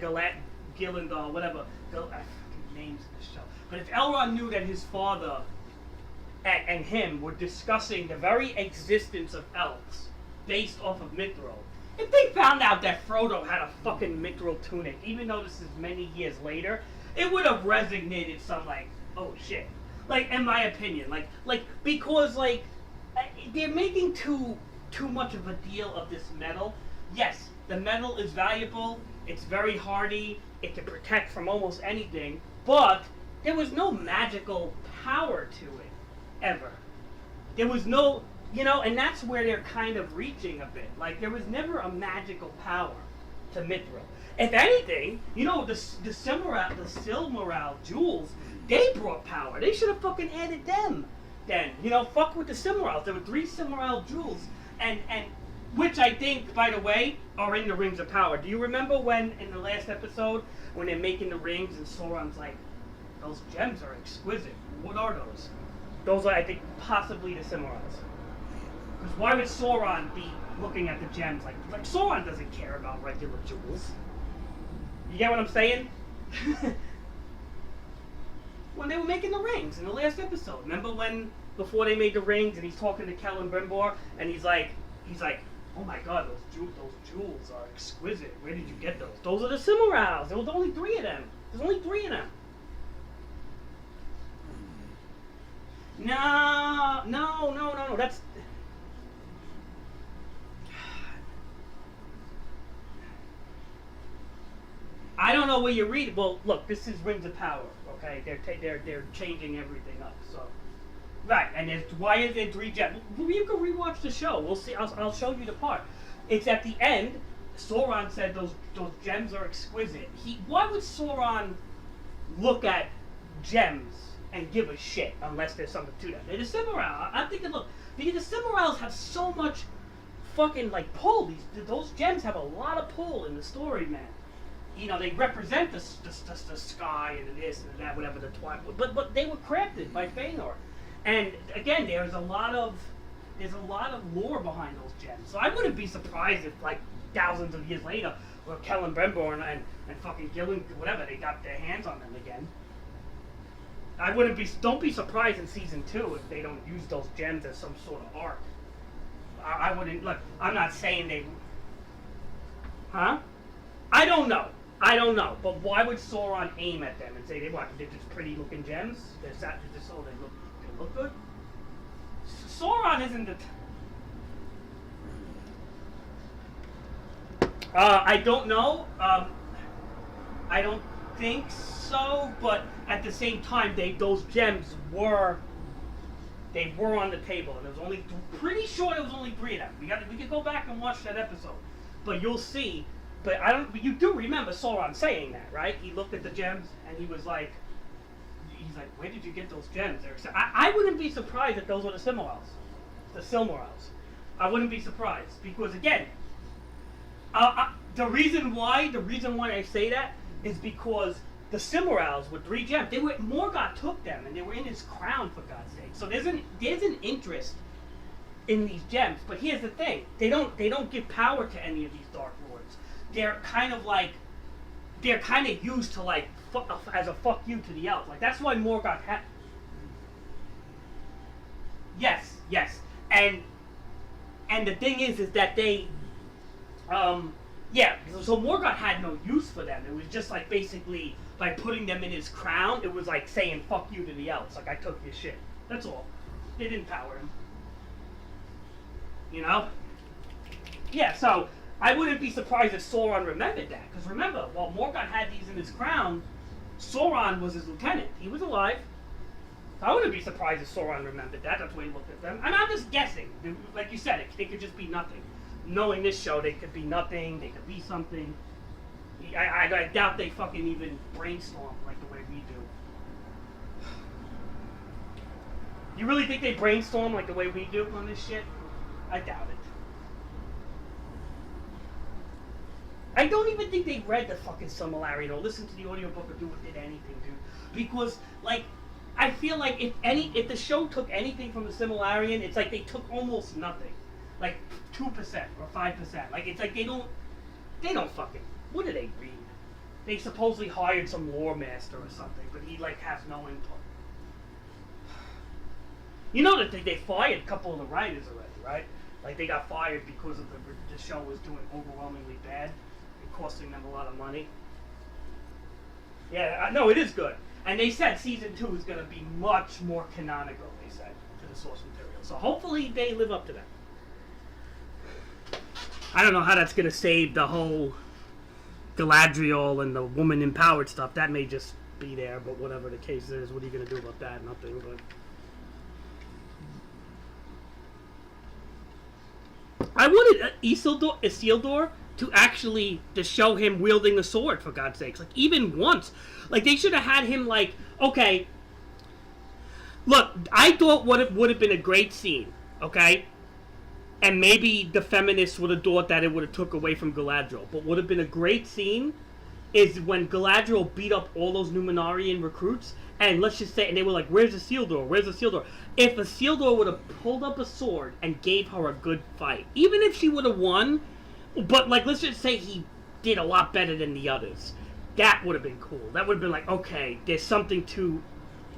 Gillandal, whatever, I fucking names in this show, but if Elrond knew that his father and him were discussing the very existence of elves based off of mithril, if they found out that Frodo had a fucking mithril tunic, even though this is many years later, it would have resonated some, like, oh shit. Like, in my opinion, like because, like, they're making too much of a deal of this metal. Yes, the metal is valuable, it's very hardy, it can protect from almost anything, but there was no magical power to it, ever. There was no, you know, and that's where they're kind of reaching a bit. Like, there was never a magical power to mithril. If anything, you know, the Silmaril jewels, they brought power. They should have fucking added them then. You know, fuck with the Silmarils. There were 3 Silmaril jewels, and which I think, by the way, are in the Rings of Power. Do you remember when, in the last episode, when they're making the rings and Sauron's like, those gems are exquisite. What are those? Those are, I think, possibly the Silmarils. Because why would Sauron be looking at the gems like Sauron doesn't care about regular jewels. You get what I'm saying? When they were making the rings in the last episode. Remember when, before they made the rings, and he's talking to Celebrimbor, and he's like, oh my god, those jewels are exquisite. Where did you get those? Those are the Silmarils. There was only 3 of them. There's only 3 of them. No. That's... I don't know where you read it. Well, look, this is Rings of Power, okay? They're changing everything up, so... Right, and why is there 3 gems? Well, you can rewatch the show. We'll see. I'll show you the part. It's at the end. Sauron said those gems are exquisite. Why would Sauron look at gems and give a shit unless there's something to them? They're the Silmarils. I'm thinking, look, because the Silmarils have so much fucking, like, pull. Those gems have a lot of pull in the story, man. You know, they represent the sky and this and that, whatever the twine. But they were crafted by Fëanor. And again, there's a lot of lore behind those gems. So I wouldn't be surprised if, like, thousands of years later, or Celebrimbor and fucking Gillen, whatever, they got their hands on them again. Don't be surprised in season 2 if they don't use those gems as some sort of art. I wouldn't, look, I'm not saying they... Huh? I don't know. But why would Sauron aim at them and say, they're just pretty looking gems? They look good? Sauron isn't the... I don't know. I don't think so, but at the same time, those gems were on the table, and there was only, pretty sure there was only 3 of them. We could go back and watch that episode, but you'll see. But you do remember Sauron saying that, right? He looked at the gems and he's like, where did you get those gems? I wouldn't be surprised if those were the Silmarils. I wouldn't be surprised because, again, the reason why I say that is because the Silmarils were 3 gems. Morgoth took them and they were in his crown, for God's sake. So there's an interest in these gems. But here's the thing: they don't give power to any of these Dark Lords. They're kind of used to, like, as a fuck you to the elves. Like, that's why Morgoth had... Yes. And the thing is that they... so Morgoth had no use for them. It was just, like, basically, by putting them in his crown, it was like saying, fuck you to the elves. Like, I took your shit. That's all. They didn't power him. You know? Yeah, so... I wouldn't be surprised if Sauron remembered that. Because remember, while Morgoth had these in his crown, Sauron was his lieutenant. He was alive. So I wouldn't be surprised if Sauron remembered that. That's the way he looked at them. And I'm just guessing. Like you said, they could just be nothing. Knowing this show, they could be nothing. They could be something. I doubt they fucking even brainstorm like the way we do. You really think they brainstorm like the way we do on this shit? I doubt it. I don't even think they read the fucking Silmarillion or listened to the audiobook or did anything, dude. Because, like, I feel like if the show took anything from the Silmarillion, it's like they took almost nothing. Like 2% or 5%. Like, it's like they don't fucking, what do they read? They supposedly hired some lore master or something, but he, like, has no input. You know that they fired a couple of the writers already, right? Like, they got fired because of the show was doing overwhelmingly bad and costing them a lot of money. Yeah, no, it is good. And they said season 2 is going to be much more canonical, they said, to the source material. So hopefully they live up to that. I don't know how that's going to save the whole Galadriel and the woman empowered stuff. That may just be there, but whatever the case is, what are you going to do about that? Nothing, but... I wanted Isildur to actually to show him wielding the sword, for God's sakes. Like, even once. Like, they should have had him, like, okay. Look, I thought what would have been a great scene, okay? And maybe the feminists would have thought that it would have took away from Galadriel. But what would have been a great scene is when Galadriel beat up all those Numenorian recruits. And let's just say, and they were like, where's Isildur? Where's Isildur? If Isildur would have pulled up a sword and gave her a good fight, even if she would have won, but, like, let's just say he did a lot better than the others, that would have been cool. That would have been like, okay, there's something to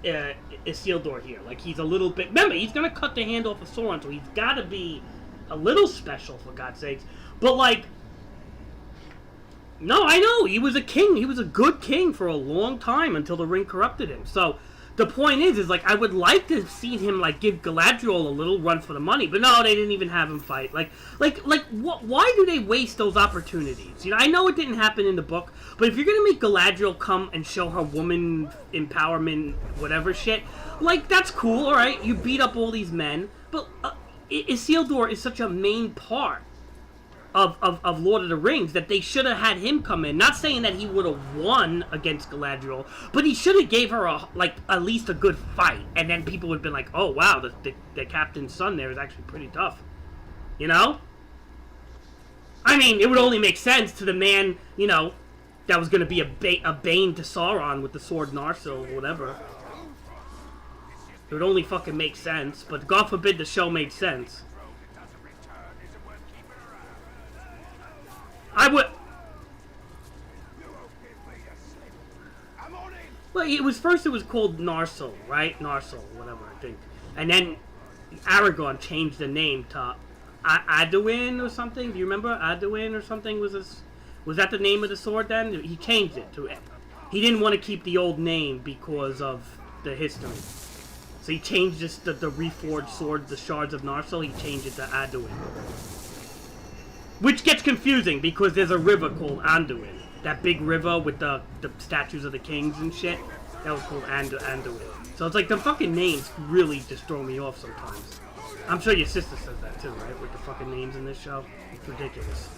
Isildur here. Like, he's a little bit... Remember, he's going to cut the hand off of Sauron, so he's got to be a little special, for God's sakes. But, like... No, I know, he was a king. He was a good king for a long time until the ring corrupted him. So, the point is like, I would like to have seen him, like, give Galadriel a little run for the money. But no, they didn't even have him fight. Like, why do they waste those opportunities? You know, I know it didn't happen in the book, but if you're going to make Galadriel come and show her woman empowerment, whatever shit, like, that's cool, alright? You beat up all these men, but Isildur is such a main part of Lord of the Rings that they should have had him come in. Not saying that he would have won against Galadriel, but he should have gave her at least a good fight, and then people would have been like, oh wow, the captain's son there is actually pretty tough. You know? I mean, it would only make sense to the man, you know, that was going to be a bane to Sauron with the sword Narsil or whatever. It would only fucking make sense, but God forbid the show made sense. I would... Well, it was called Narsil, right? Narsil, whatever, I think. And then Aragorn changed the name to Aduin or something. Do you remember? Aduin or something was that the name of the sword then? He changed it to it. He didn't want to keep the old name because of the history. So he changed the reforged sword, the Shards of Narsil, he changed it to Aduin. Which gets confusing because there's a river called Anduin. That big river with the statues of the kings and shit. That was called Anduin. So it's like the fucking names really just throw me off sometimes. I'm sure your sister says that too, right? With the fucking names in this show. It's ridiculous.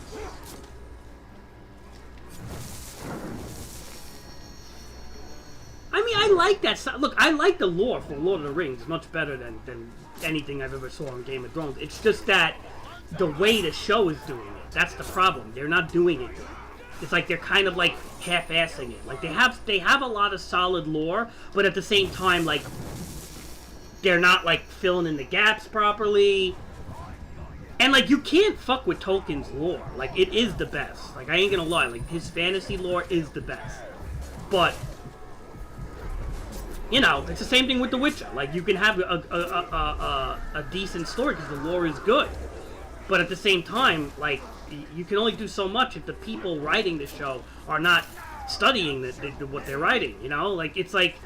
I mean, I like that. Look, I like the lore for Lord of the Rings much better than anything I've ever saw in Game of Thrones. It's just that the way the show is doing it, that's the problem. They're not doing it good. It's like they're kind of like half-assing it. Like they have a lot of solid lore, but at the same time, like they're not like filling in the gaps properly. And like you can't fuck with Tolkien's lore. Like it is the best. Like I ain't gonna lie. Like his fantasy lore is the best. But you know, it's the same thing with The Witcher. Like you can have a decent story because the lore is good. But at the same time, like, you can only do so much if the people writing the show are not studying what they're writing, you know? Like, it's like...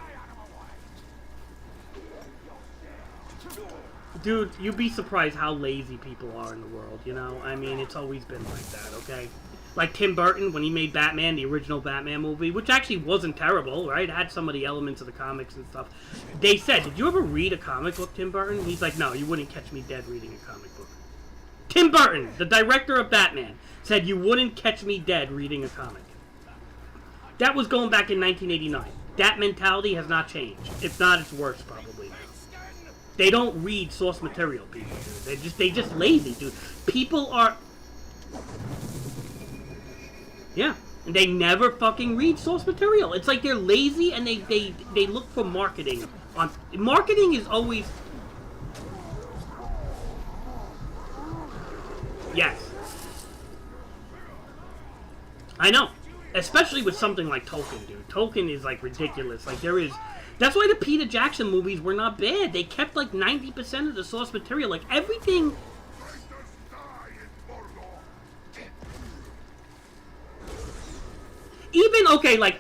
Dude, you'd be surprised how lazy people are in the world, you know? I mean, it's always been like that, okay? Like Tim Burton, when he made Batman, the original Batman movie, which actually wasn't terrible, right? It had some of the elements of the comics and stuff. They said, did you ever read a comic book, Tim Burton? He's like, no, you wouldn't catch me dead reading a comic book. Tim Burton, the director of Batman, said you wouldn't catch me dead reading a comic. That was going back in 1989. That mentality has not changed. If not, it's worse probably. They don't read source material, people, dude. They just lazy, dude. People are... Yeah. And they never fucking read source material. It's like they're lazy and they look for marketing. Marketing is always... Yes. I know. Especially with something like Tolkien, dude. Tolkien is, like, ridiculous. Like, there is... That's why the Peter Jackson movies were not bad. They kept, like, 90% of the source material. Like, everything... Even, okay, like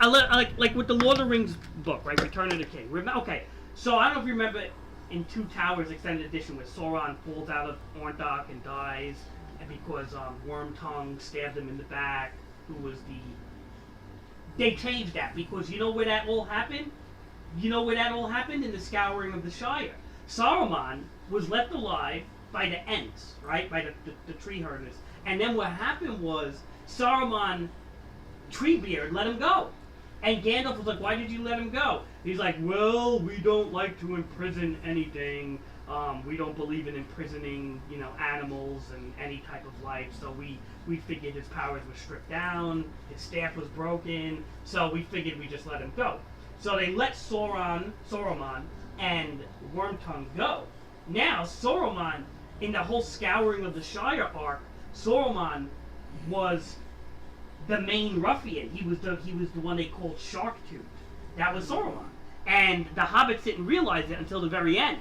with the Lord of the Rings book, right? Return of the King. Okay, so I don't know if you remember in Two Towers Extended Edition where Sauron falls out of Orthanc and dies, and because Wormtongue stabbed him in the back, who was the... They changed that because you know where that all happened? You know where that all happened? In the Scouring of the Shire. Saruman was left alive by the Ents, right? By the tree herders. And then what happened was Saruman... Treebeard let him go. And Gandalf was like, why did you let him go? He's like, well, we don't like to imprison anything. We don't believe in imprisoning, you know, animals and any type of life. So we figured his powers were stripped down. His staff was broken. So we figured we just let him go. So they let Saruman and Wormtongue go. Now, Saruman, in the whole Scouring of the Shire arc, Saruman was... the main ruffian. He was the one they called Sharktooth. That was Saruman. And the hobbits didn't realize it until the very end.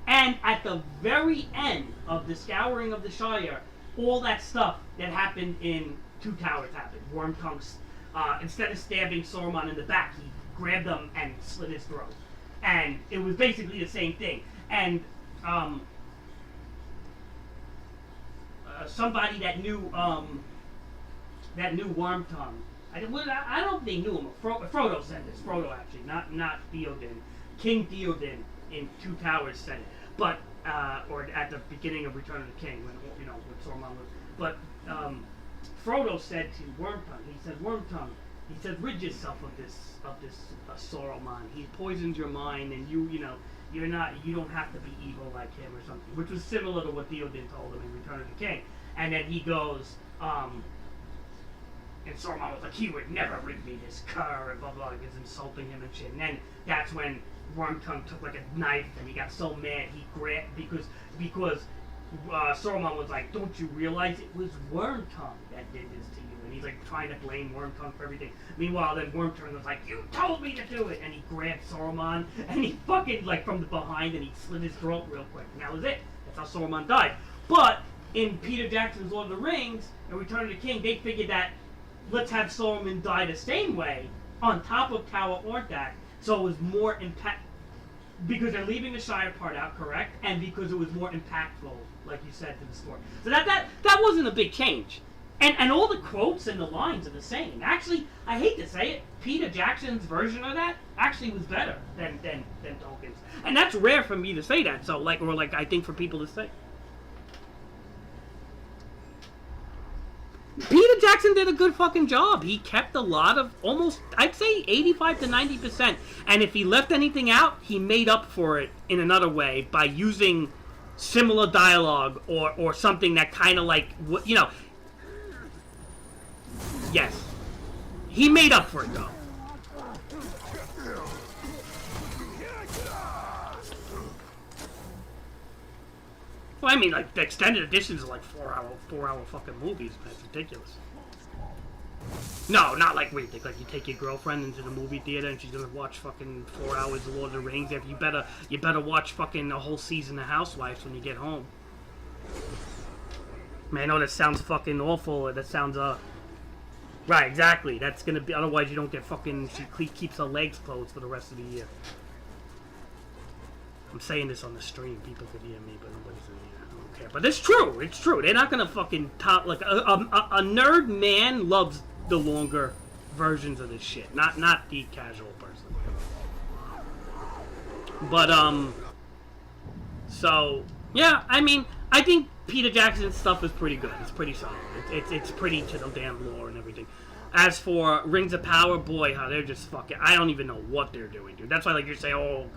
And at the very end of the Scouring of the Shire, all that stuff that happened in Two Towers happened. Wormtongue, instead of stabbing Saruman in the back, he grabbed him and slit his throat. And it was basically the same thing. And somebody that knew Wormtongue. I don't think they knew him. Frodo said this. Frodo, actually, not Theoden. King Theoden in Two Towers said it. But or at the beginning of Return of the King, when you know when Saruman was. But Frodo said to Wormtongue, he said, Wormtongue, he said, rid yourself of this Saruman. He poisons your mind, and you don't have to be evil like him or something. Which was similar to what Theoden told him in Return of the King. And then he goes. And Saruman was like, he would never rid me this cur, and blah blah, like he's insulting him and shit. And then that's when Wormtongue took like a knife, and he got so mad he grabbed because Saruman was like, don't you realize it was Wormtongue that did this to you? And he's like trying to blame Wormtongue for everything. Meanwhile, then Wormtongue was like, you told me to do it, and he grabbed Saruman and he fucking like from the behind and he slit his throat real quick. And that was it. That's how Saruman died. But in Peter Jackson's Lord of the Rings and Return of the King, they figured that let's have Saruman die the same way on top of Tower Orthanc, so it was more impact because they're leaving the Shire part out, correct? And because it was more impactful, like you said, to the story. So that wasn't a big change, and all the quotes and the lines are the same. Actually, I hate to say it, Peter Jackson's version of that actually was better than Tolkien's, and that's rare for me to say that. So I think for people to say. Peter Jackson did a good fucking job. He kept a lot of, almost, I'd say 85 to 90%. And if he left anything out, he made up for it in another way by using similar dialogue or something that kind of like, you know. Yes. He made up for it, though. Well, I mean, like, the extended editions are like four hour fucking movies, man. It's ridiculous. No, not like we think. Like, you take your girlfriend into the movie theater and she's gonna watch fucking 4 hours of Lord of the Rings. You better watch fucking a whole season of Housewives when you get home. Man, I know that sounds fucking awful. That sounds, Right, exactly. That's gonna be, otherwise you don't get fucking, she keeps her legs closed for the rest of the year. I'm saying this on the stream. People could hear me, but nobody's in here. I don't care. But it's true. It's true. They're not gonna fucking top like a nerd man loves the longer versions of this shit. Not the casual person. But so yeah. I mean, I think Peter Jackson's stuff is pretty good. It's pretty solid. It's pretty to the damn lore and everything. As for Rings of Power, boy, how they're just fucking... I don't even know what they're doing, dude. That's why, like, you say, oh,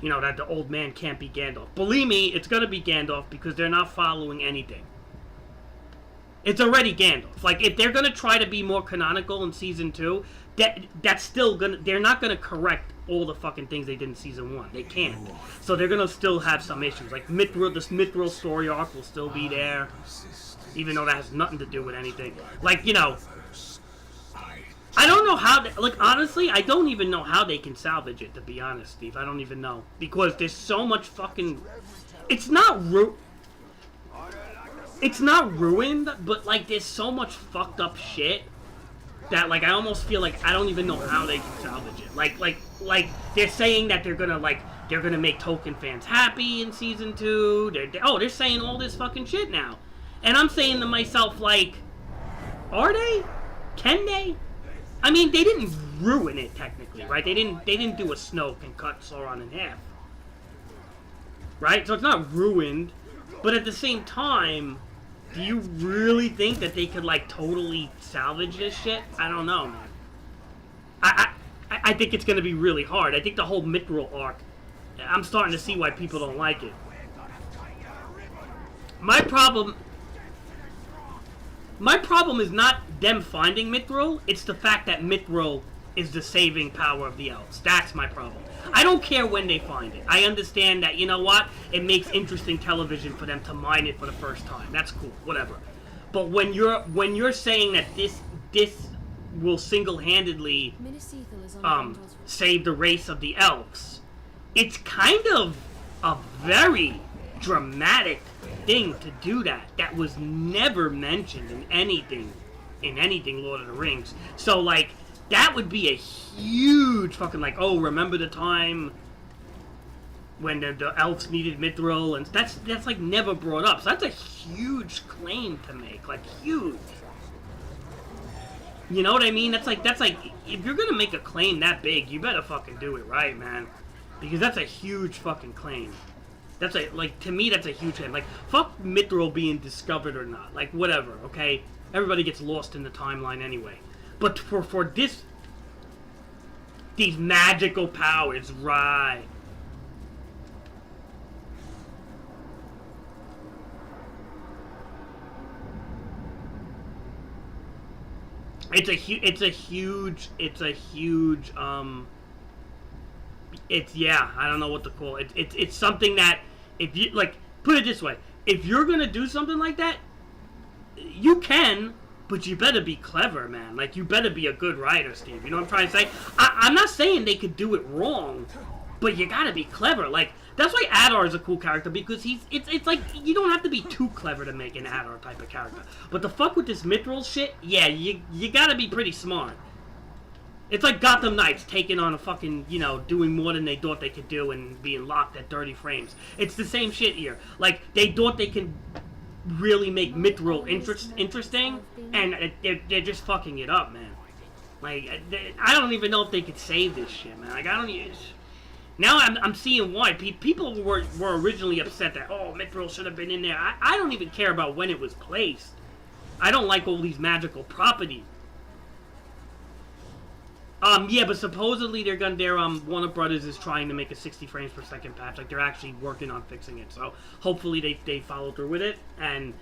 you know, that the old man can't be Gandalf. Believe me, it's gonna be Gandalf because they're not following anything. It's already Gandalf. Like, if they're gonna try to be more canonical in season 2, that's still gonna. They're not gonna correct all the fucking things they did in season 1. They can't. So they're gonna still have some issues. Like Mithril, this Mithril story arc will still be there, even though that has nothing to do with anything. Like, you know, I don't know how. Like, honestly, I don't even know how they can salvage it. To be honest, Steve, I don't even know, because there's so much fucking. It's not ruined, but like there's so much fucked up shit that like I almost feel like I don't even know how they can salvage it. Like they're saying that they're gonna make Tolkien fans happy in season 2. They're saying all this fucking shit now, and I'm saying to myself, like, are they? Can they? I mean, they didn't ruin it technically, right? They didn't do a Snoke and cut Sauron in half, right? So it's not ruined, but at the same time, do you really think that they could like totally salvage this shit? I don't know, man. I think it's gonna be really hard. I think the whole Mithril arc, I'm starting to see why people don't like it. My problem is not them finding Mithril, it's the fact that Mithril is the saving power of the elves. That's my problem. I don't care when they find it. I understand that, you know what? It makes interesting television for them to mine it for the first time. That's cool, whatever. But when you're saying that this will single-handedly save the race of the elves, it's kind of a very dramatic thing to do that was never mentioned in anything Lord of the Rings. So like that would be a huge fucking like, oh, remember the time when the elves needed Mithril, and that's like never brought up. So that's a huge claim to make, like huge. You know what I mean? That's like if you're gonna make a claim that big, you better fucking do it right, man, because that's a huge fucking claim. That's to me, that's a huge claim. Like, fuck Mithril being discovered or not. Like, whatever, okay? Everybody gets lost in the timeline anyway. But for these magical powers, right? It's yeah, I don't know what to call it. It's something that, if you, like, put it this way, if you're gonna do something like that, you can, but you better be clever, man. Like, you better be a good writer, Steve. You know what I'm trying to say? I'm not saying they could do it wrong, but you gotta be clever. Like, that's why Adar is a cool character, because it's like, you don't have to be too clever to make an Adar type of character. But the fuck with this Mithril shit, yeah, you gotta be pretty smart. It's like Gotham Knights taking on a fucking, you know, doing more than they thought they could do and being locked at 30 frames. It's the same shit here. Like, they thought they can really make Mithril interesting, and they're just fucking it up, man. Like, I don't even know if they could save this shit, man. Like, I don't even... Now I'm seeing why. People were originally upset that, oh, Mithril should have been in there. I don't even care about when it was placed. I don't like all these magical properties. Yeah, but supposedly Warner Brothers is trying to make a 60 frames per second patch. Like, they're actually working on fixing it. So hopefully they follow through with it. And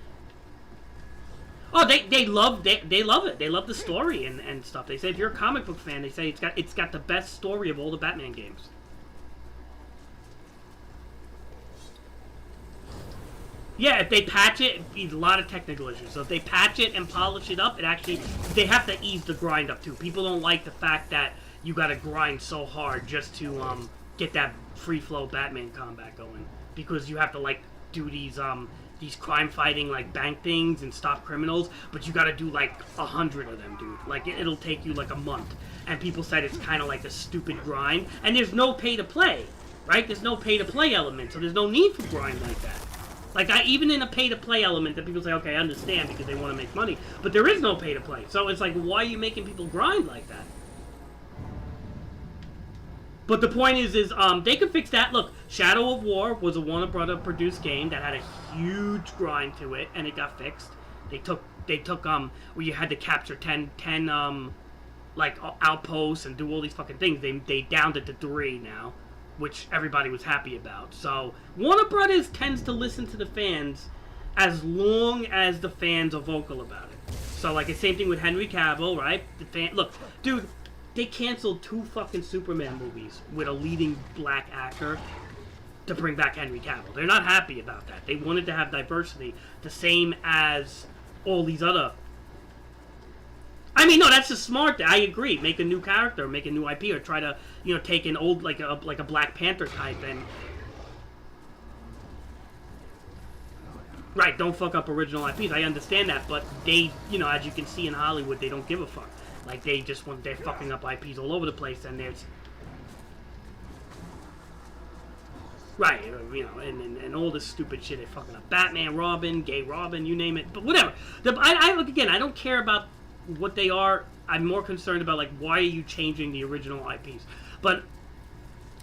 oh, they love it. They love the story and stuff. They say if you're a comic book fan, they say it's got the best story of all the Batman games. Yeah, if they patch it, it's a lot of technical issues. So if they patch it and polish it up, they have to ease the grind up too. People don't like the fact that you gotta grind so hard just to get that free flow Batman combat going, because you have to like do these crime fighting like bank things and stop criminals, but you gotta do like 100 of them, dude. Like it'll take you like a month, and people said it's kind of like a stupid grind, and there's no pay to play, right? There's no pay to play element, so there's no need for grind like that. Like, even in a pay-to-play element that people say, okay, I understand because they want to make money, but there is no pay-to-play. So it's like, why are you making people grind like that? But the point is they could fix that. Look, Shadow of War was a Warner Brothers produced game that had a huge grind to it, and it got fixed. They took where you had to capture 10 like outposts and do all these fucking things. They downed it to 3 now, which everybody was happy about. So Warner Brothers tends to listen to the fans, as long as the fans are vocal about it. So, like, the same thing with Henry Cavill, right? Look, dude, they canceled 2 fucking Superman movies with a leading black actor to bring back Henry Cavill. They're not happy about that. They wanted to have diversity, the same as all these other... I mean, no, that's a smart thing. I agree. Make a new character, make a new IP, or try to, you know, take an old, like a Black Panther type and... Right, don't fuck up original IPs. I understand that, but they, you know, as you can see in Hollywood, they don't give a fuck. Like, they just want, they're fucking up IPs all over the place, and there's... Right, you know, and all this stupid shit. They're fucking up Batman, Robin, Gay Robin, you name it. But whatever. I look, again, I don't care about what they are. I'm more concerned about, like, why are you changing the original IPs? But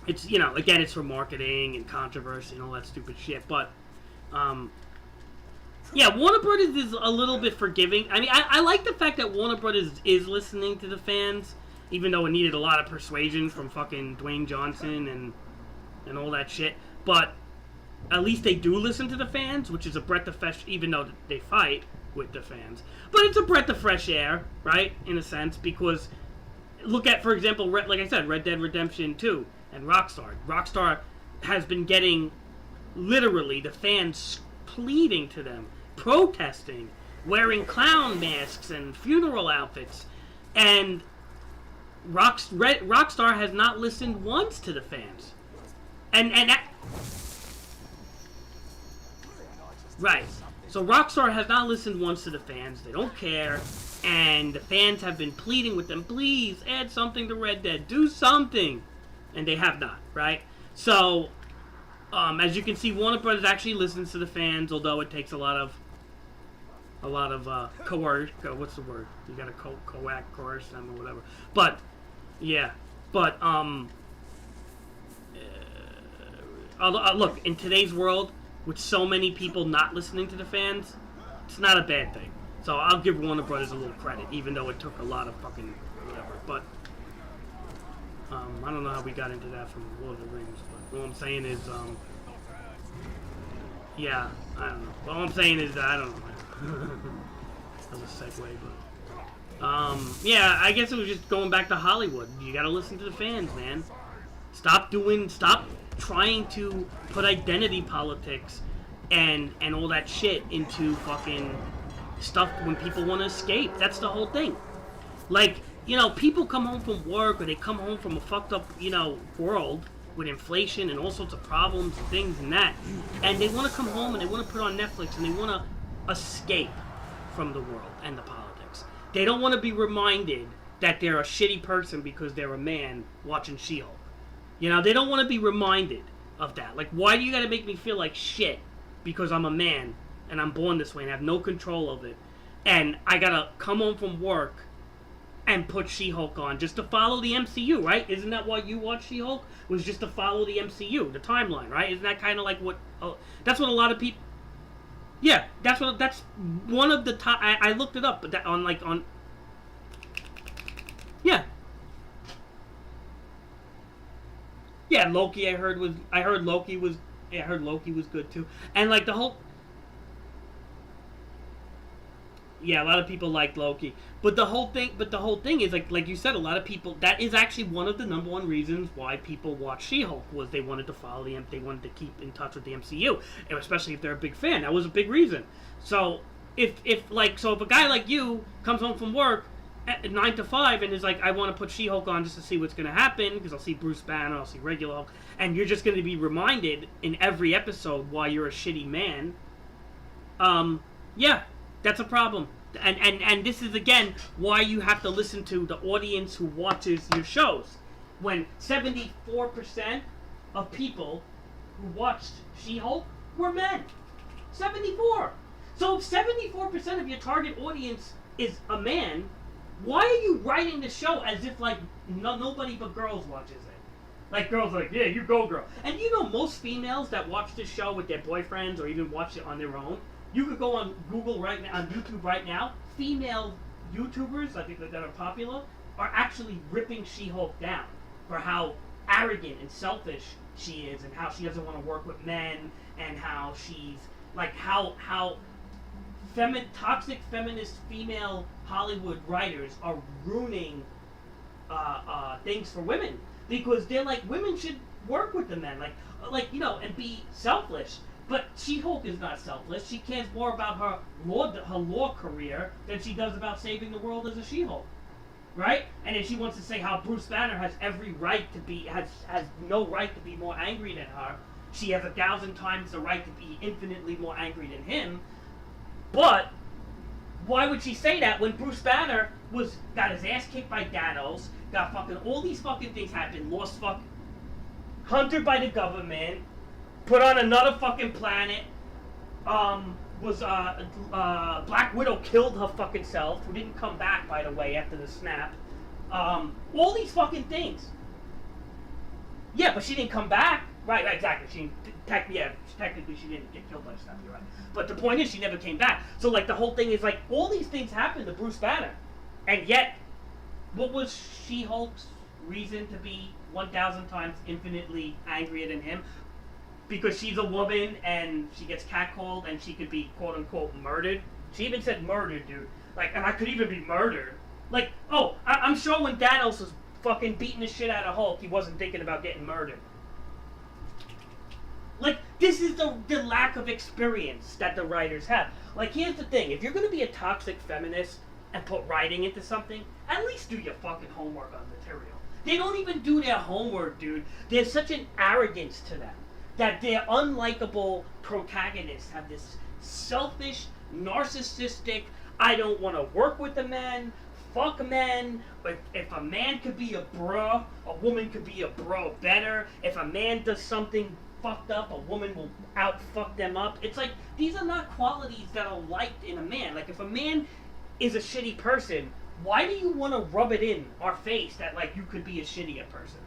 it's, you know, again, it's for marketing and controversy and all that stupid shit. But, yeah, Warner Brothers is a little bit forgiving. I mean, I like the fact that Warner Brothers is listening to the fans, even though it needed a lot of persuasion from fucking Dwayne Johnson and all that shit. But at least they do listen to the fans, which is a breath of fresh, even though they fight with the fans. But it's a breath of fresh air, right, in a sense, because look at, for example, like I said, Red Dead Redemption 2 and Rockstar. Rockstar has been getting, literally, the fans pleading to them, protesting, wearing clown masks and funeral outfits, and Rockstar has not listened once to the fans. Right. So Rockstar has not listened once to the fans. They don't care. And the fans have been pleading with them, please add something to Red Dead. Do something. And they have not, right? So, as you can see, Warner Brothers actually listens to the fans, although it takes a lot of what's the word? You gotta coerce them or whatever. But, yeah. But, look, in today's world, with so many people not listening to the fans, it's not a bad thing. So I'll give Warner Brothers a little credit, even though it took a lot of fucking whatever. But I don't know how we got into that from Lord of the Rings. But all I'm saying is, yeah, I don't know. All I'm saying is that I don't know. That was a segue, but yeah, I guess it was just going back to Hollywood. You gotta listen to the fans, man. Stop trying to put identity politics and all that shit into fucking stuff when people want to escape. That's the whole thing. Like, you know, people come home from work or they come home from a fucked up, you know, world with inflation and all sorts of problems and things and that, and they want to come home and they want to put on Netflix and they want to escape from the world and the politics. They don't want to be reminded that they're a shitty person because they're a man watching She-Hulk. You know, they don't want to be reminded of that. Like, why do you gotta make me feel like shit because I'm a man and I'm born this way and have no control of it, and I gotta come home from work and put She-Hulk on just to follow the MCU, right? Isn't that why you watch She-Hulk? Was just to follow the MCU, the timeline, right? Isn't that kind of like what... that's what a lot of people... Yeah, that's one of the top... I looked it up, but that on... Yeah. Yeah, Loki. I heard Loki was good too, and like the whole. Yeah, a lot of people liked Loki, but the whole thing is like you said, a lot of people. That is actually one of the number one reasons why people watch She-Hulk, was they wanted to follow they wanted to keep in touch with the MCU, and especially if they're a big fan. That was a big reason. So if a guy like you comes home from work at 9 to 5 and is like, I want to put She-Hulk on just to see what's going to happen, because I'll see Bruce Banner, I'll see regular Hulk, and you're just going to be reminded in every episode why you're a shitty man, yeah, that's a problem. And this is, again, why you have to listen to the audience who watches your shows. When 74% of people who watched She-Hulk were men. 74! So if 74% of your target audience is a man, why are you writing the show as if, like, nobody but girls watches it? Like, girls are like, yeah, you go, girl. And you know, most females that watch this show with their boyfriends or even watch it on their own, you could go on Google right now, on YouTube right now, female YouTubers, I think that are popular, are actually ripping She-Hulk down for how arrogant and selfish she is, and how she doesn't want to work with men, and how she's like how toxic feminist female Hollywood writers are ruining things for women, because they're like, women should work with the men, like you know, and be selfless. But She-Hulk is not selfless. She cares more about her law career than she does about saving the world as a She-Hulk, right? And then she wants to say how Bruce Banner has every right to be has no right to be more angry than her. She has 1,000 times the right to be infinitely more angry than him. But why would she say that when Bruce Banner got his ass kicked by Thanos, got fucking all these fucking things happen, lost hunted by the government, put on another fucking planet, Black Widow killed her fucking self, who didn't come back, by the way, after the snap. All these fucking things. Yeah, but she didn't come back. Right, exactly. Technically she didn't get killed by the snap, you're right. But the point is, she never came back. So, like, the whole thing is, like, all these things happened to Bruce Banner. And yet, what was She-Hulk's reason to be 1,000 times infinitely angrier than him? Because she's a woman and she gets catcalled and she could be quote unquote murdered. She even said murdered, dude. Like, and I could even be murdered. Like, I'm sure when Thanos was fucking beating the shit out of Hulk, he wasn't thinking about getting murdered. Like, this is the lack of experience that the writers have. Like, here's the thing. If you're going to be a toxic feminist and put writing into something, at least do your fucking homework on the material. They don't even do their homework, dude. There's such an arrogance to them that their unlikable protagonists have this selfish, narcissistic, I don't want to work with a man, fuck men. If a man could be a bro, a woman could be a bro better. If a man does something fucked up, a woman will out fuck them up. It's like, these are not qualities that are liked in a man. Like, if a man is a shitty person, why do you want to rub it in our face that, like, you could be a shittier person?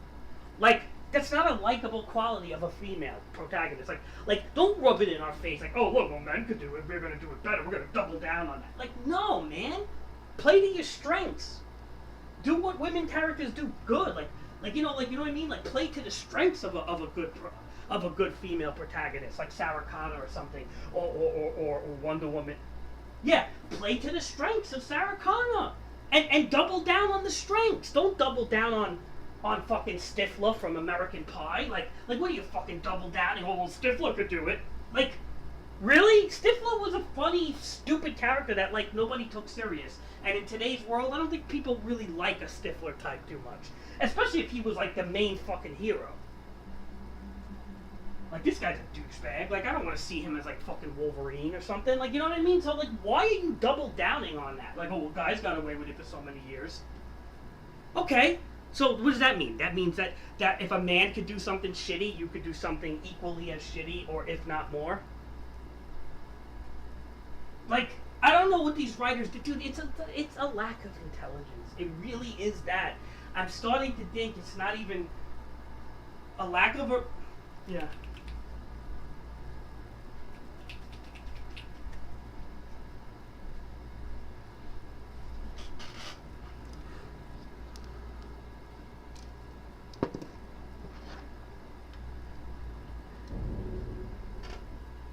Like, that's not a likable quality of a female protagonist. Like, don't rub it in our face. Like, oh, look, well, men could do it. We're going to do it better. We're going to double down on that. Like, no, man. Play to your strengths. Do what women characters do good. Like you know what I mean? Like, play to the strengths of a good female protagonist, like Sarah Connor or something, or Wonder Woman. Yeah, play to the strengths of Sarah Connor, and double down on the strengths. Don't double down on fucking Stifler from American Pie. Like what are you fucking double downing? Oh, well, Stifler could do it. Like, really? Stifler was a funny, stupid character that, like, nobody took serious. And in today's world, I don't think people really like a Stifler type too much, especially if he was like the main fucking hero. Like, this guy's a douchebag. Like, I don't want to see him as, like, fucking Wolverine or something. Like, you know what I mean? So, like, why are you double downing on that? Like, oh, well, guys got away with it for so many years. Okay. So, what does that mean? That means that if a man could do something shitty, you could do something equally as shitty, or if not more? Like, I don't know what these writers do. Dude, it's a lack of intelligence. It really is that. I'm starting to think it's not even a lack of a... Yeah.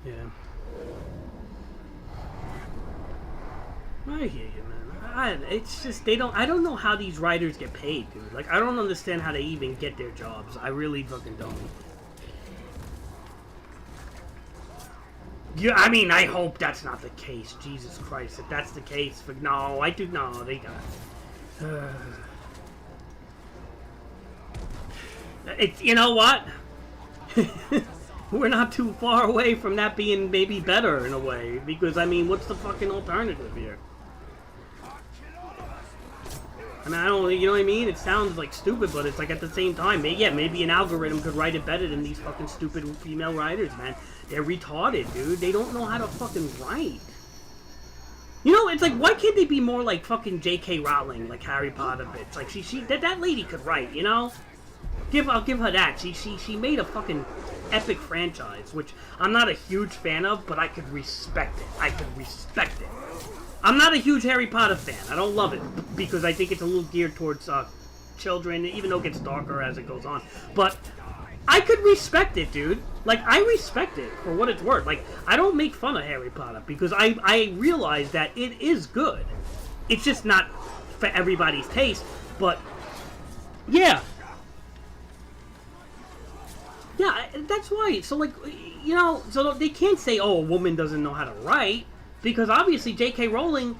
Yeah. I hear you, man. It's just, I don't know how these writers get paid, dude. Like, I don't understand how they even get their jobs. I really fucking don't. Yeah, I mean, I hope that's not the case. Jesus Christ, if that's the case, they got it. You know what? We're not too far away from that being maybe better in a way, because, I mean, what's the fucking alternative here? I mean, I don't, you know what I mean? It sounds like stupid, but it's like at the same time, maybe an algorithm could write it better than these fucking stupid female writers, man. They're retarded, dude. They don't know how to fucking write. You know, it's like, why can't they be more like fucking J.K. Rowling, like Harry Potter bitch? Like, that lady could write, you know? I'll give her that. She made a fucking epic franchise, which I'm not a huge fan of, but I could respect it. I'm not a huge Harry Potter fan. I don't love it, because I think it's a little geared towards children, even though it gets darker as it goes on. But I could respect it, dude. Like, I respect it for what it's worth. Like, I don't make fun of Harry Potter because I realize that it is good. It's just not for everybody's taste, but yeah. Yeah, that's why. So, like, you know, so they can't say, oh, a woman doesn't know how to write, because obviously J.K. Rowling,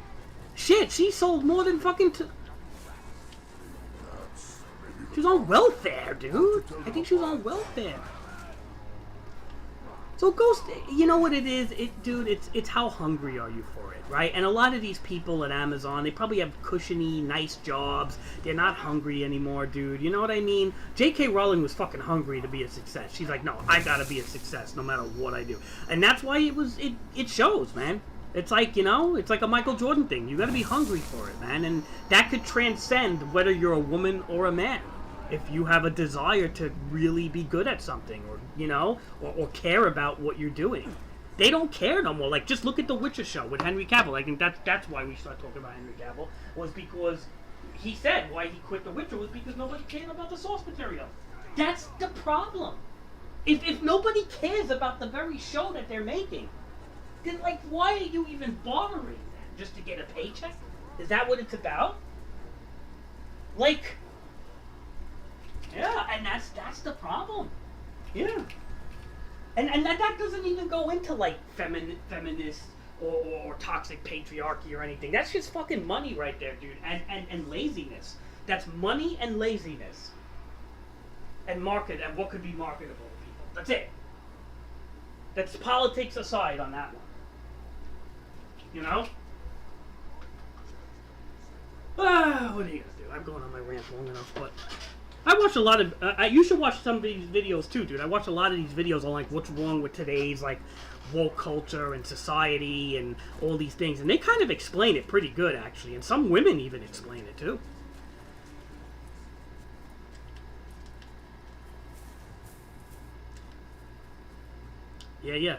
shit, she sold more than fucking... She was on welfare, dude. I think she was on welfare. So Ghost, you know what it is, dude. It's how hungry are you for it, right? And a lot of these people at Amazon, they probably have cushiony, nice jobs. They're not hungry anymore, dude. You know what I mean? J.K. Rowling was fucking hungry to be a success. She's like, no, I gotta be a success no matter what I do, and that's why it shows, man. It's like, you know, it's like a Michael Jordan thing. You gotta be hungry for it, man, and that could transcend whether you're a woman or a man. If you have a desire to really be good at something, or, you know, or care about what you're doing. They don't care no more. Like, just look at The Witcher show with Henry Cavill. I think that's why we started talking about Henry Cavill, was because he said why he quit The Witcher was because nobody cared about the source material. That's the problem. If nobody cares about the very show that they're making, then, like, why are you even bothering them? Just to get a paycheck? Is that what it's about? Like... Yeah, and that's the problem. Yeah. And that doesn't even go into, like, feminist or toxic patriarchy or anything. That's just fucking money right there, dude. And laziness. That's money and laziness. And what could be marketable to people. That's it. That's politics aside on that one. You know? What are you gonna do? I'm going on my rant long enough, but... I watch a lot of... you should watch some of these videos too, dude. I watch a lot of these videos on, like, what's wrong with today's, like, woke culture and society and all these things. And they kind of explain it pretty good, actually. And some women even explain it, too. Yeah.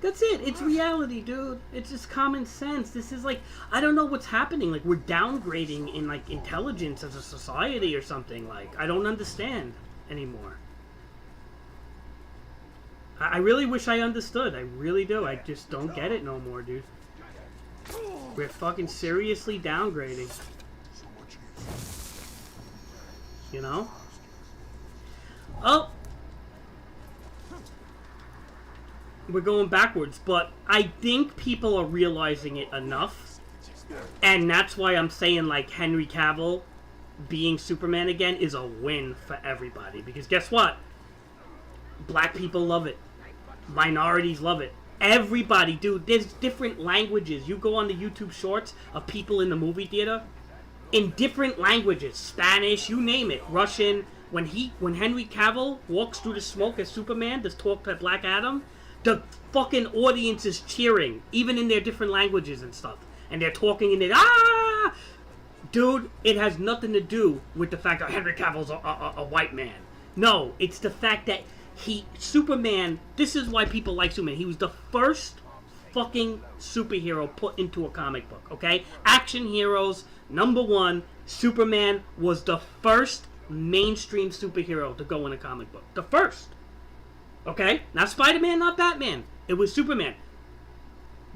That's it. It's reality, dude. It's just common sense. This is like, I don't know what's happening. Like, we're downgrading in, like, intelligence as a society or something. Like, I don't understand anymore. I really wish I understood. I really do. I just don't get it no more, dude. We're fucking seriously downgrading. You know? Oh! We're going backwards, but I think people are realizing it enough, and that's why I'm saying, like, Henry Cavill being Superman again is a win for everybody, because guess what? Black people love it. Minorities love it. Everybody, dude, there's different languages. You go on the YouTube shorts of people in the movie theater, in different languages, Spanish, you name it, Russian. When Henry Cavill walks through the smoke as Superman to talk to Black Adam, the fucking audience is cheering, even in their different languages and stuff. And they're talking and they're, Dude, it has nothing to do with the fact that Henry Cavill's a white man. No, it's the fact that Superman, this is why people like Superman. He was the first fucking superhero put into a comic book, okay? Action heroes, #1, Superman was the first mainstream superhero to go in a comic book. The first. Okay? Not Spider-Man, not Batman. It was Superman.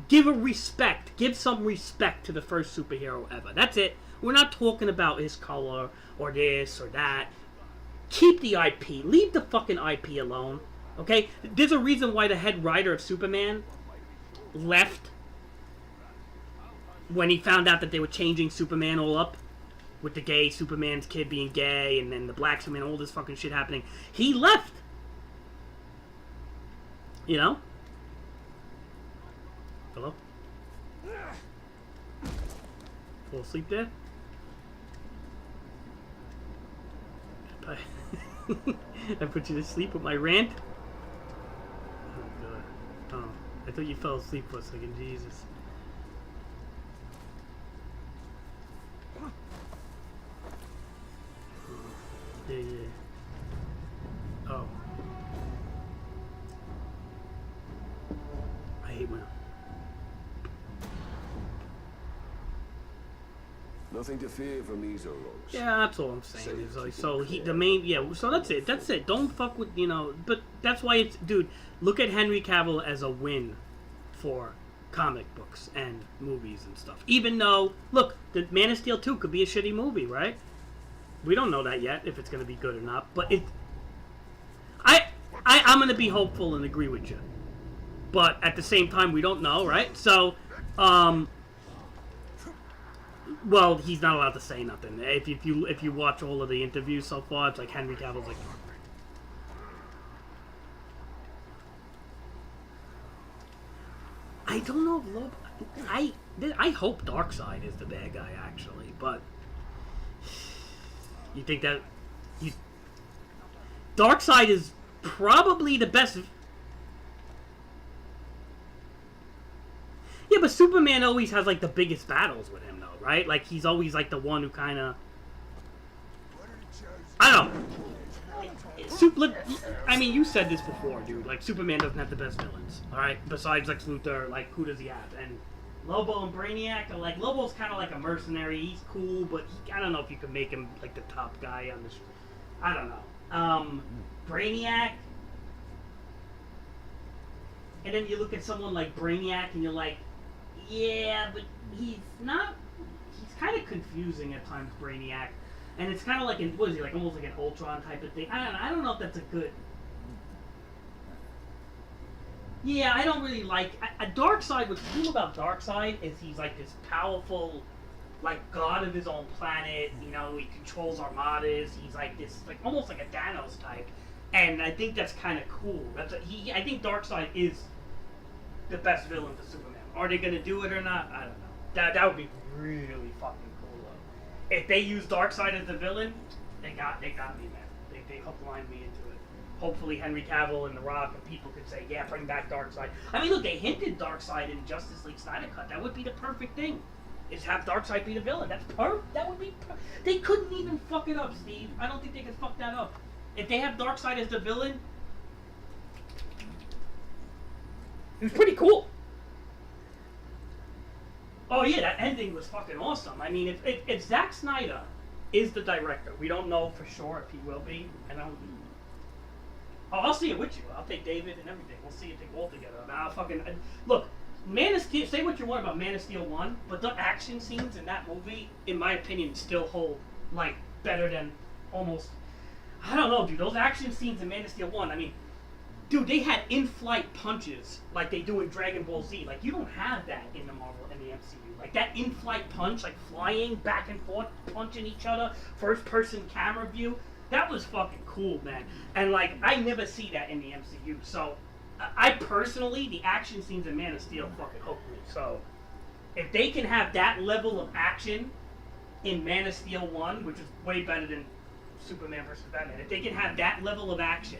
Give some respect to the first superhero ever. That's it. We're not talking about his color or this or that. Keep the IP. Leave the fucking IP alone. Okay? There's a reason why the head writer of Superman left when he found out that they were changing Superman all up. With the gay Superman's kid being gay and then the black Superman, all this fucking shit happening. He left. You know? Hello? Fall asleep there? I put you to sleep with my rant? Oh, God. Oh, I thought you fell asleep for a second. Jesus. Yeah. Oh. I hate when... Nothing to fear from these Orogs. Yeah, that's all I'm saying. Say Is like, keep so it he, clear. the main, yeah. So that's it. That's it. Don't fuck with, you know. But that's why it's, dude. Look at Henry Cavill as a win for comic books and movies and stuff. Even though, look, the Man of Steel 2 could be a shitty movie, right? We don't know that yet if it's gonna be good or not. But I'm gonna be hopeful and agree with you. But at the same time, we don't know, right? So, well, he's not allowed to say nothing. If you watch all of the interviews so far, it's like Henry Cavill's like, I don't know if I hope Darkseid is the bad guy actually, but you think that Darkseid is probably the best. Yeah, but Superman always has like the biggest battles with him, though, right? Like he's always like the one who kind of, I don't know. I mean, you said this before, dude. Like Superman doesn't have the best villains, all right? Besides Lex Luthor, like who does he have? And Lobo and Brainiac are like, Lobo's kind of like a mercenary. He's cool, but I don't know if you could make him like the top guy on the. I don't know. Brainiac. And then you look at someone like Brainiac, and you're like, yeah, but he's not. He's kind of confusing at times, Brainiac, and it's kind of like what is he like? Almost like an Ultron type of thing. I don't know if that's a good. Yeah, I don't really like a Darkseid. What's cool about Darkseid is he's like this powerful, like god of his own planet. You know, he controls armadas. He's like this, like almost like a Thanos type, and I think that's kind of cool. I think Darkseid is the best villain for Superman. Are they gonna do it or not? I don't know. That would be really fucking cool though. If they use Darkseid as the villain, they got me, man. They hook lined me into it. Hopefully Henry Cavill and The Rock and people could say, yeah, bring back Darkseid. I mean, look, they hinted Darkseid in Justice League Snyder Cut. That would be the perfect thing. Is have Darkseid be the villain. That's that would be They couldn't even fuck it up, Steve. I don't think they could fuck that up. If they have Darkseid as the villain, it was pretty cool. Oh yeah, that ending was fucking awesome. I mean, if Zack Snyder is the director, we don't know for sure if he will be. And I'll see it with you. I'll take David and everything. We'll see it all together. Look, Man of Steel. Say what you want about Man of Steel 1, but the action scenes in that movie, in my opinion, still hold like better than almost. I don't know, dude. Those action scenes in Man of Steel 1. I mean, dude, they had in-flight punches like they do in Dragon Ball Z. Like you don't have that in the Marvel and the MCU. Like that in-flight punch, like flying back and forth, punching each other, first-person camera view. That was fucking cool, man. And like I never see that in the MCU. So I personally, the action scenes in Man of Steel fucking hooked me. So if they can have that level of action in Man of Steel 1, which is way better than Superman vs. Batman, if they can have that level of action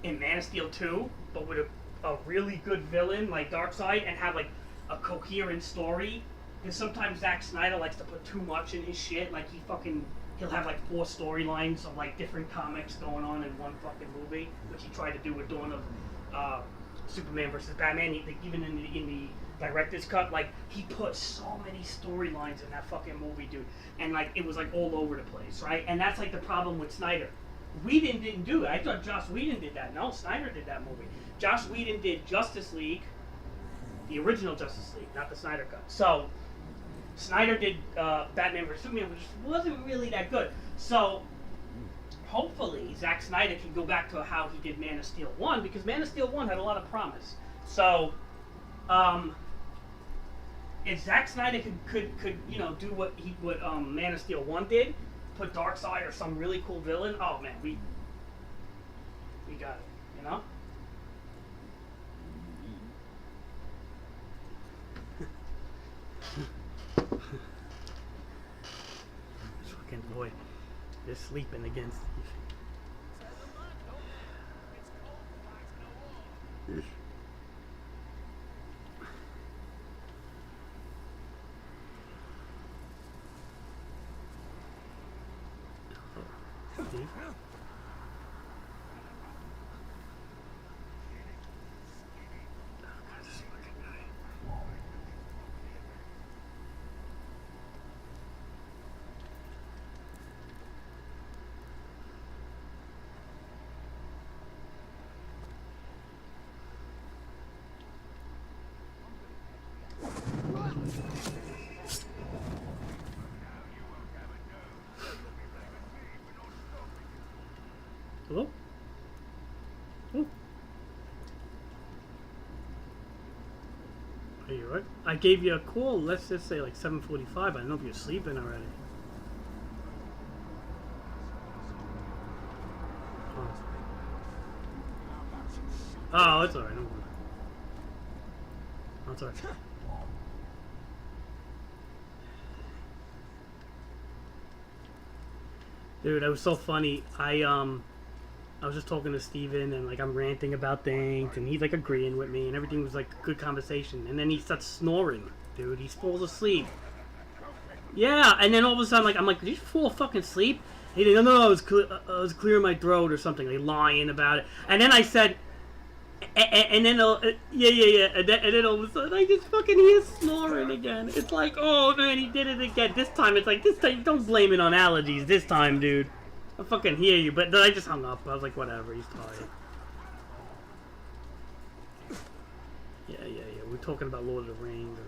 in Man of Steel 2, but with a really good villain like Darkseid and have like a coherent story, because sometimes Zack Snyder likes to put too much in his shit. Like he'll have like 4 storylines of like different comics going on in one fucking movie, which he tried to do with Dawn of Superman vs. Batman. Even in the director's cut, like he put so many storylines in that fucking movie, dude, and like it was like all over the place, right? And that's like the problem with Snyder. Whedon didn't do it. I thought Joss Whedon did that. No, Snyder did that movie. Joss Whedon did Justice League, the original Justice League, not the Snyder Cut. So Snyder did Batman vs. Superman, which wasn't really that good. So hopefully Zack Snyder can go back to how he did Man of Steel 1, because Man of Steel 1 had a lot of promise. So if Zack Snyder could you know do what Man of Steel 1 did, put Darkseid or some really cool villain, oh man, we got it, you know? This fucking boy, they're sleeping against. Steve? Hello? Oh. Are you right? I gave you a call, let's just say like 7:45. I don't know if you're sleeping already. Oh, it's alright. That's alright. Dude, that was so funny. I was just talking to Steven and like I'm ranting about things and he's like agreeing with me and everything was like a good conversation. And then he starts snoring, dude. He falls asleep. Yeah, and then all of a sudden, like I'm like, did you fall fucking asleep? He didn't. No, I was clearing my throat or something, like lying about it. And then I said, and then yeah, and then all of a sudden I just fucking hear snoring again. It's like, oh man, he did it again. This time, it's like this time. Don't blame it on allergies. This time, dude. I fucking hear you, but then I just hung up. I was like, whatever. He's tired. Yeah. We're talking about Lord of the Rings.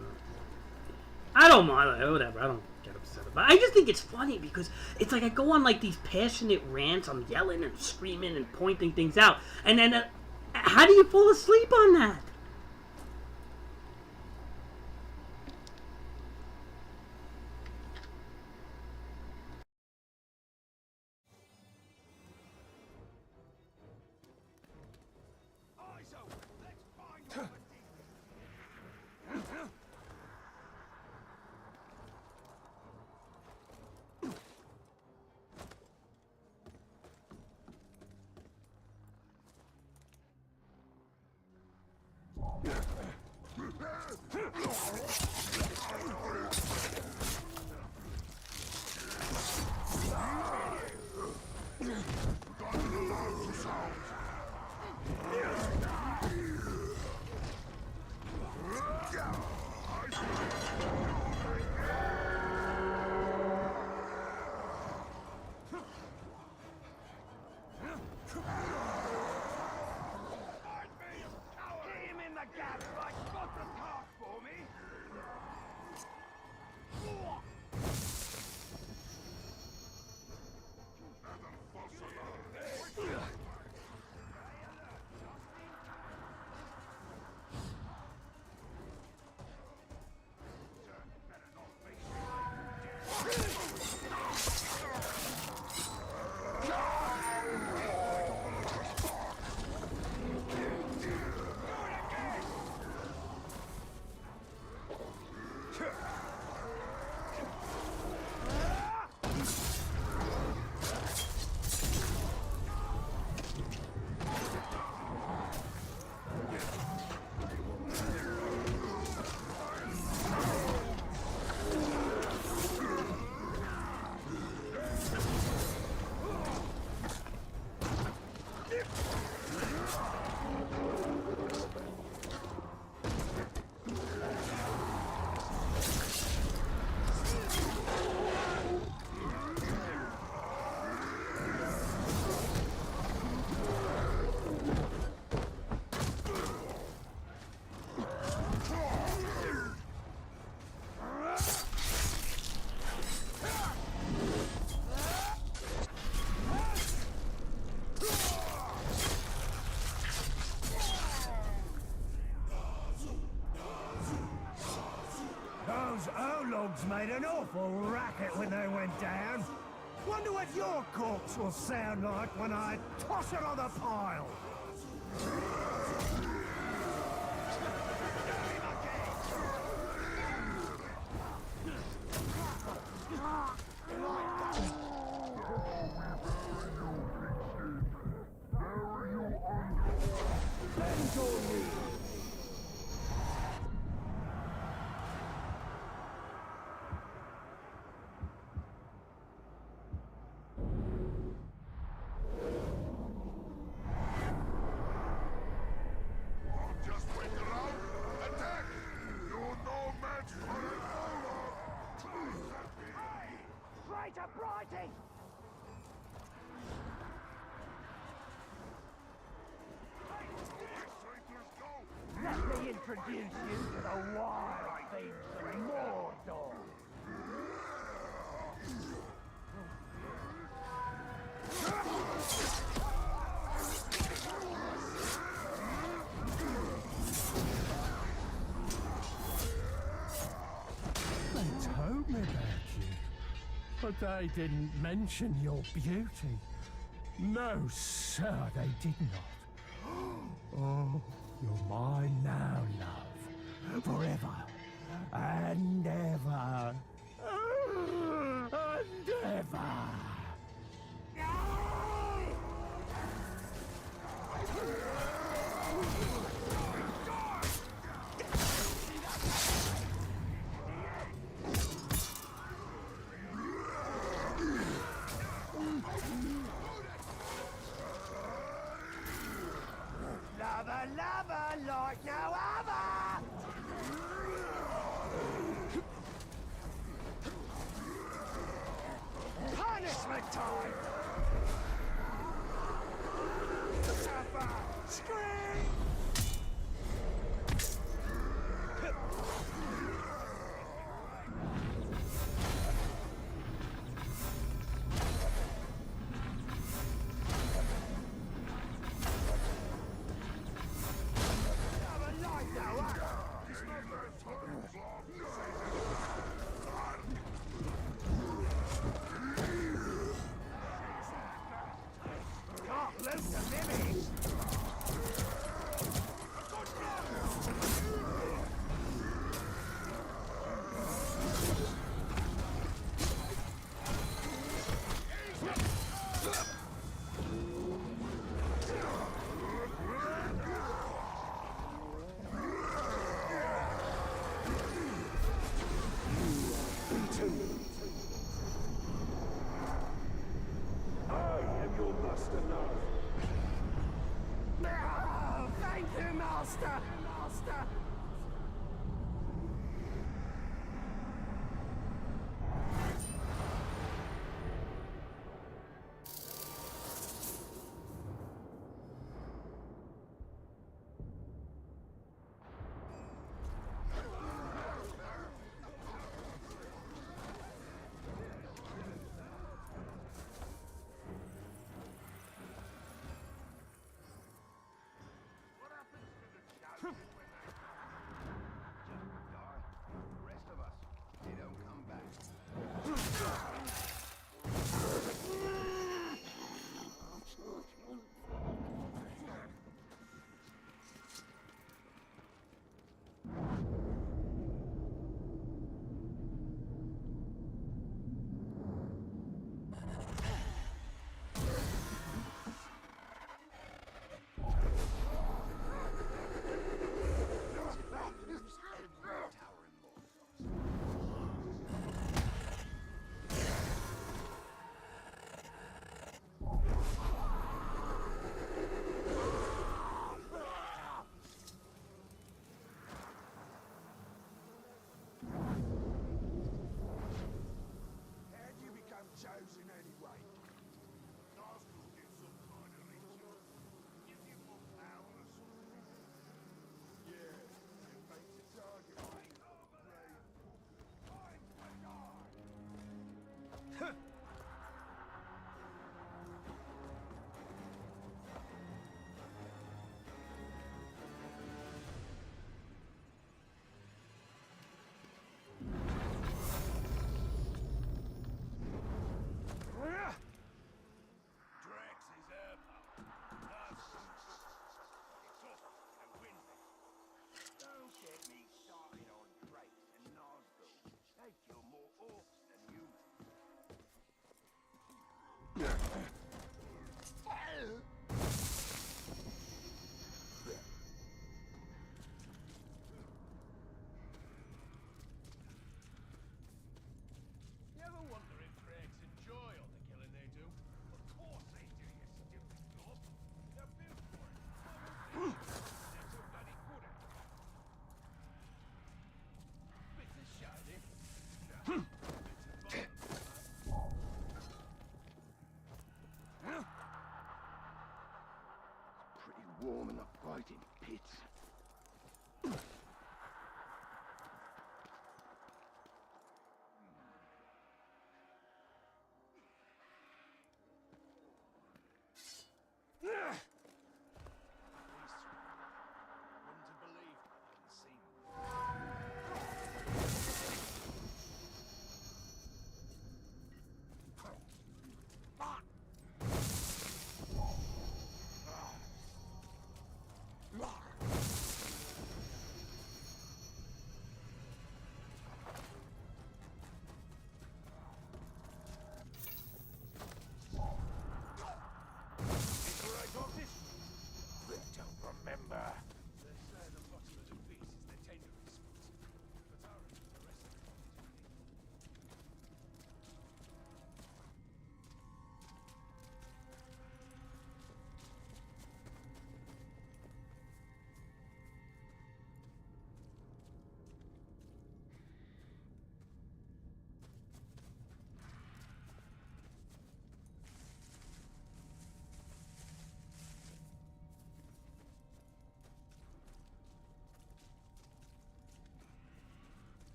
I don't mind. Whatever. I don't get upset about it. I just think it's funny because it's like I go on like these passionate rants. I'm yelling and screaming and pointing things out. And then, how do you fall asleep on that? Logs made an awful racket when they went down. Wonder what your corpse will sound like when I toss it on the pile. Let me introduce you to the wild things of Mordor. told me about you, but they didn't mention your beauty. No, sir, they did not. Oh, you're mine now, love. Forever and ever. And ever. Lover, lover, like no other!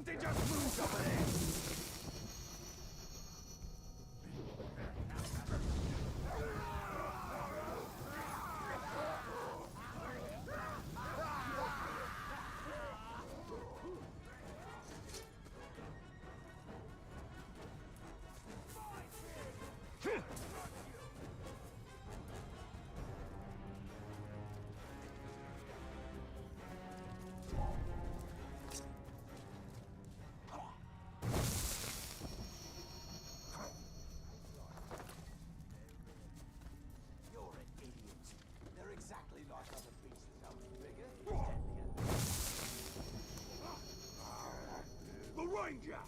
Something just moved over there! You're an idiot. They're exactly like other beasts, only bigger. The Ranger!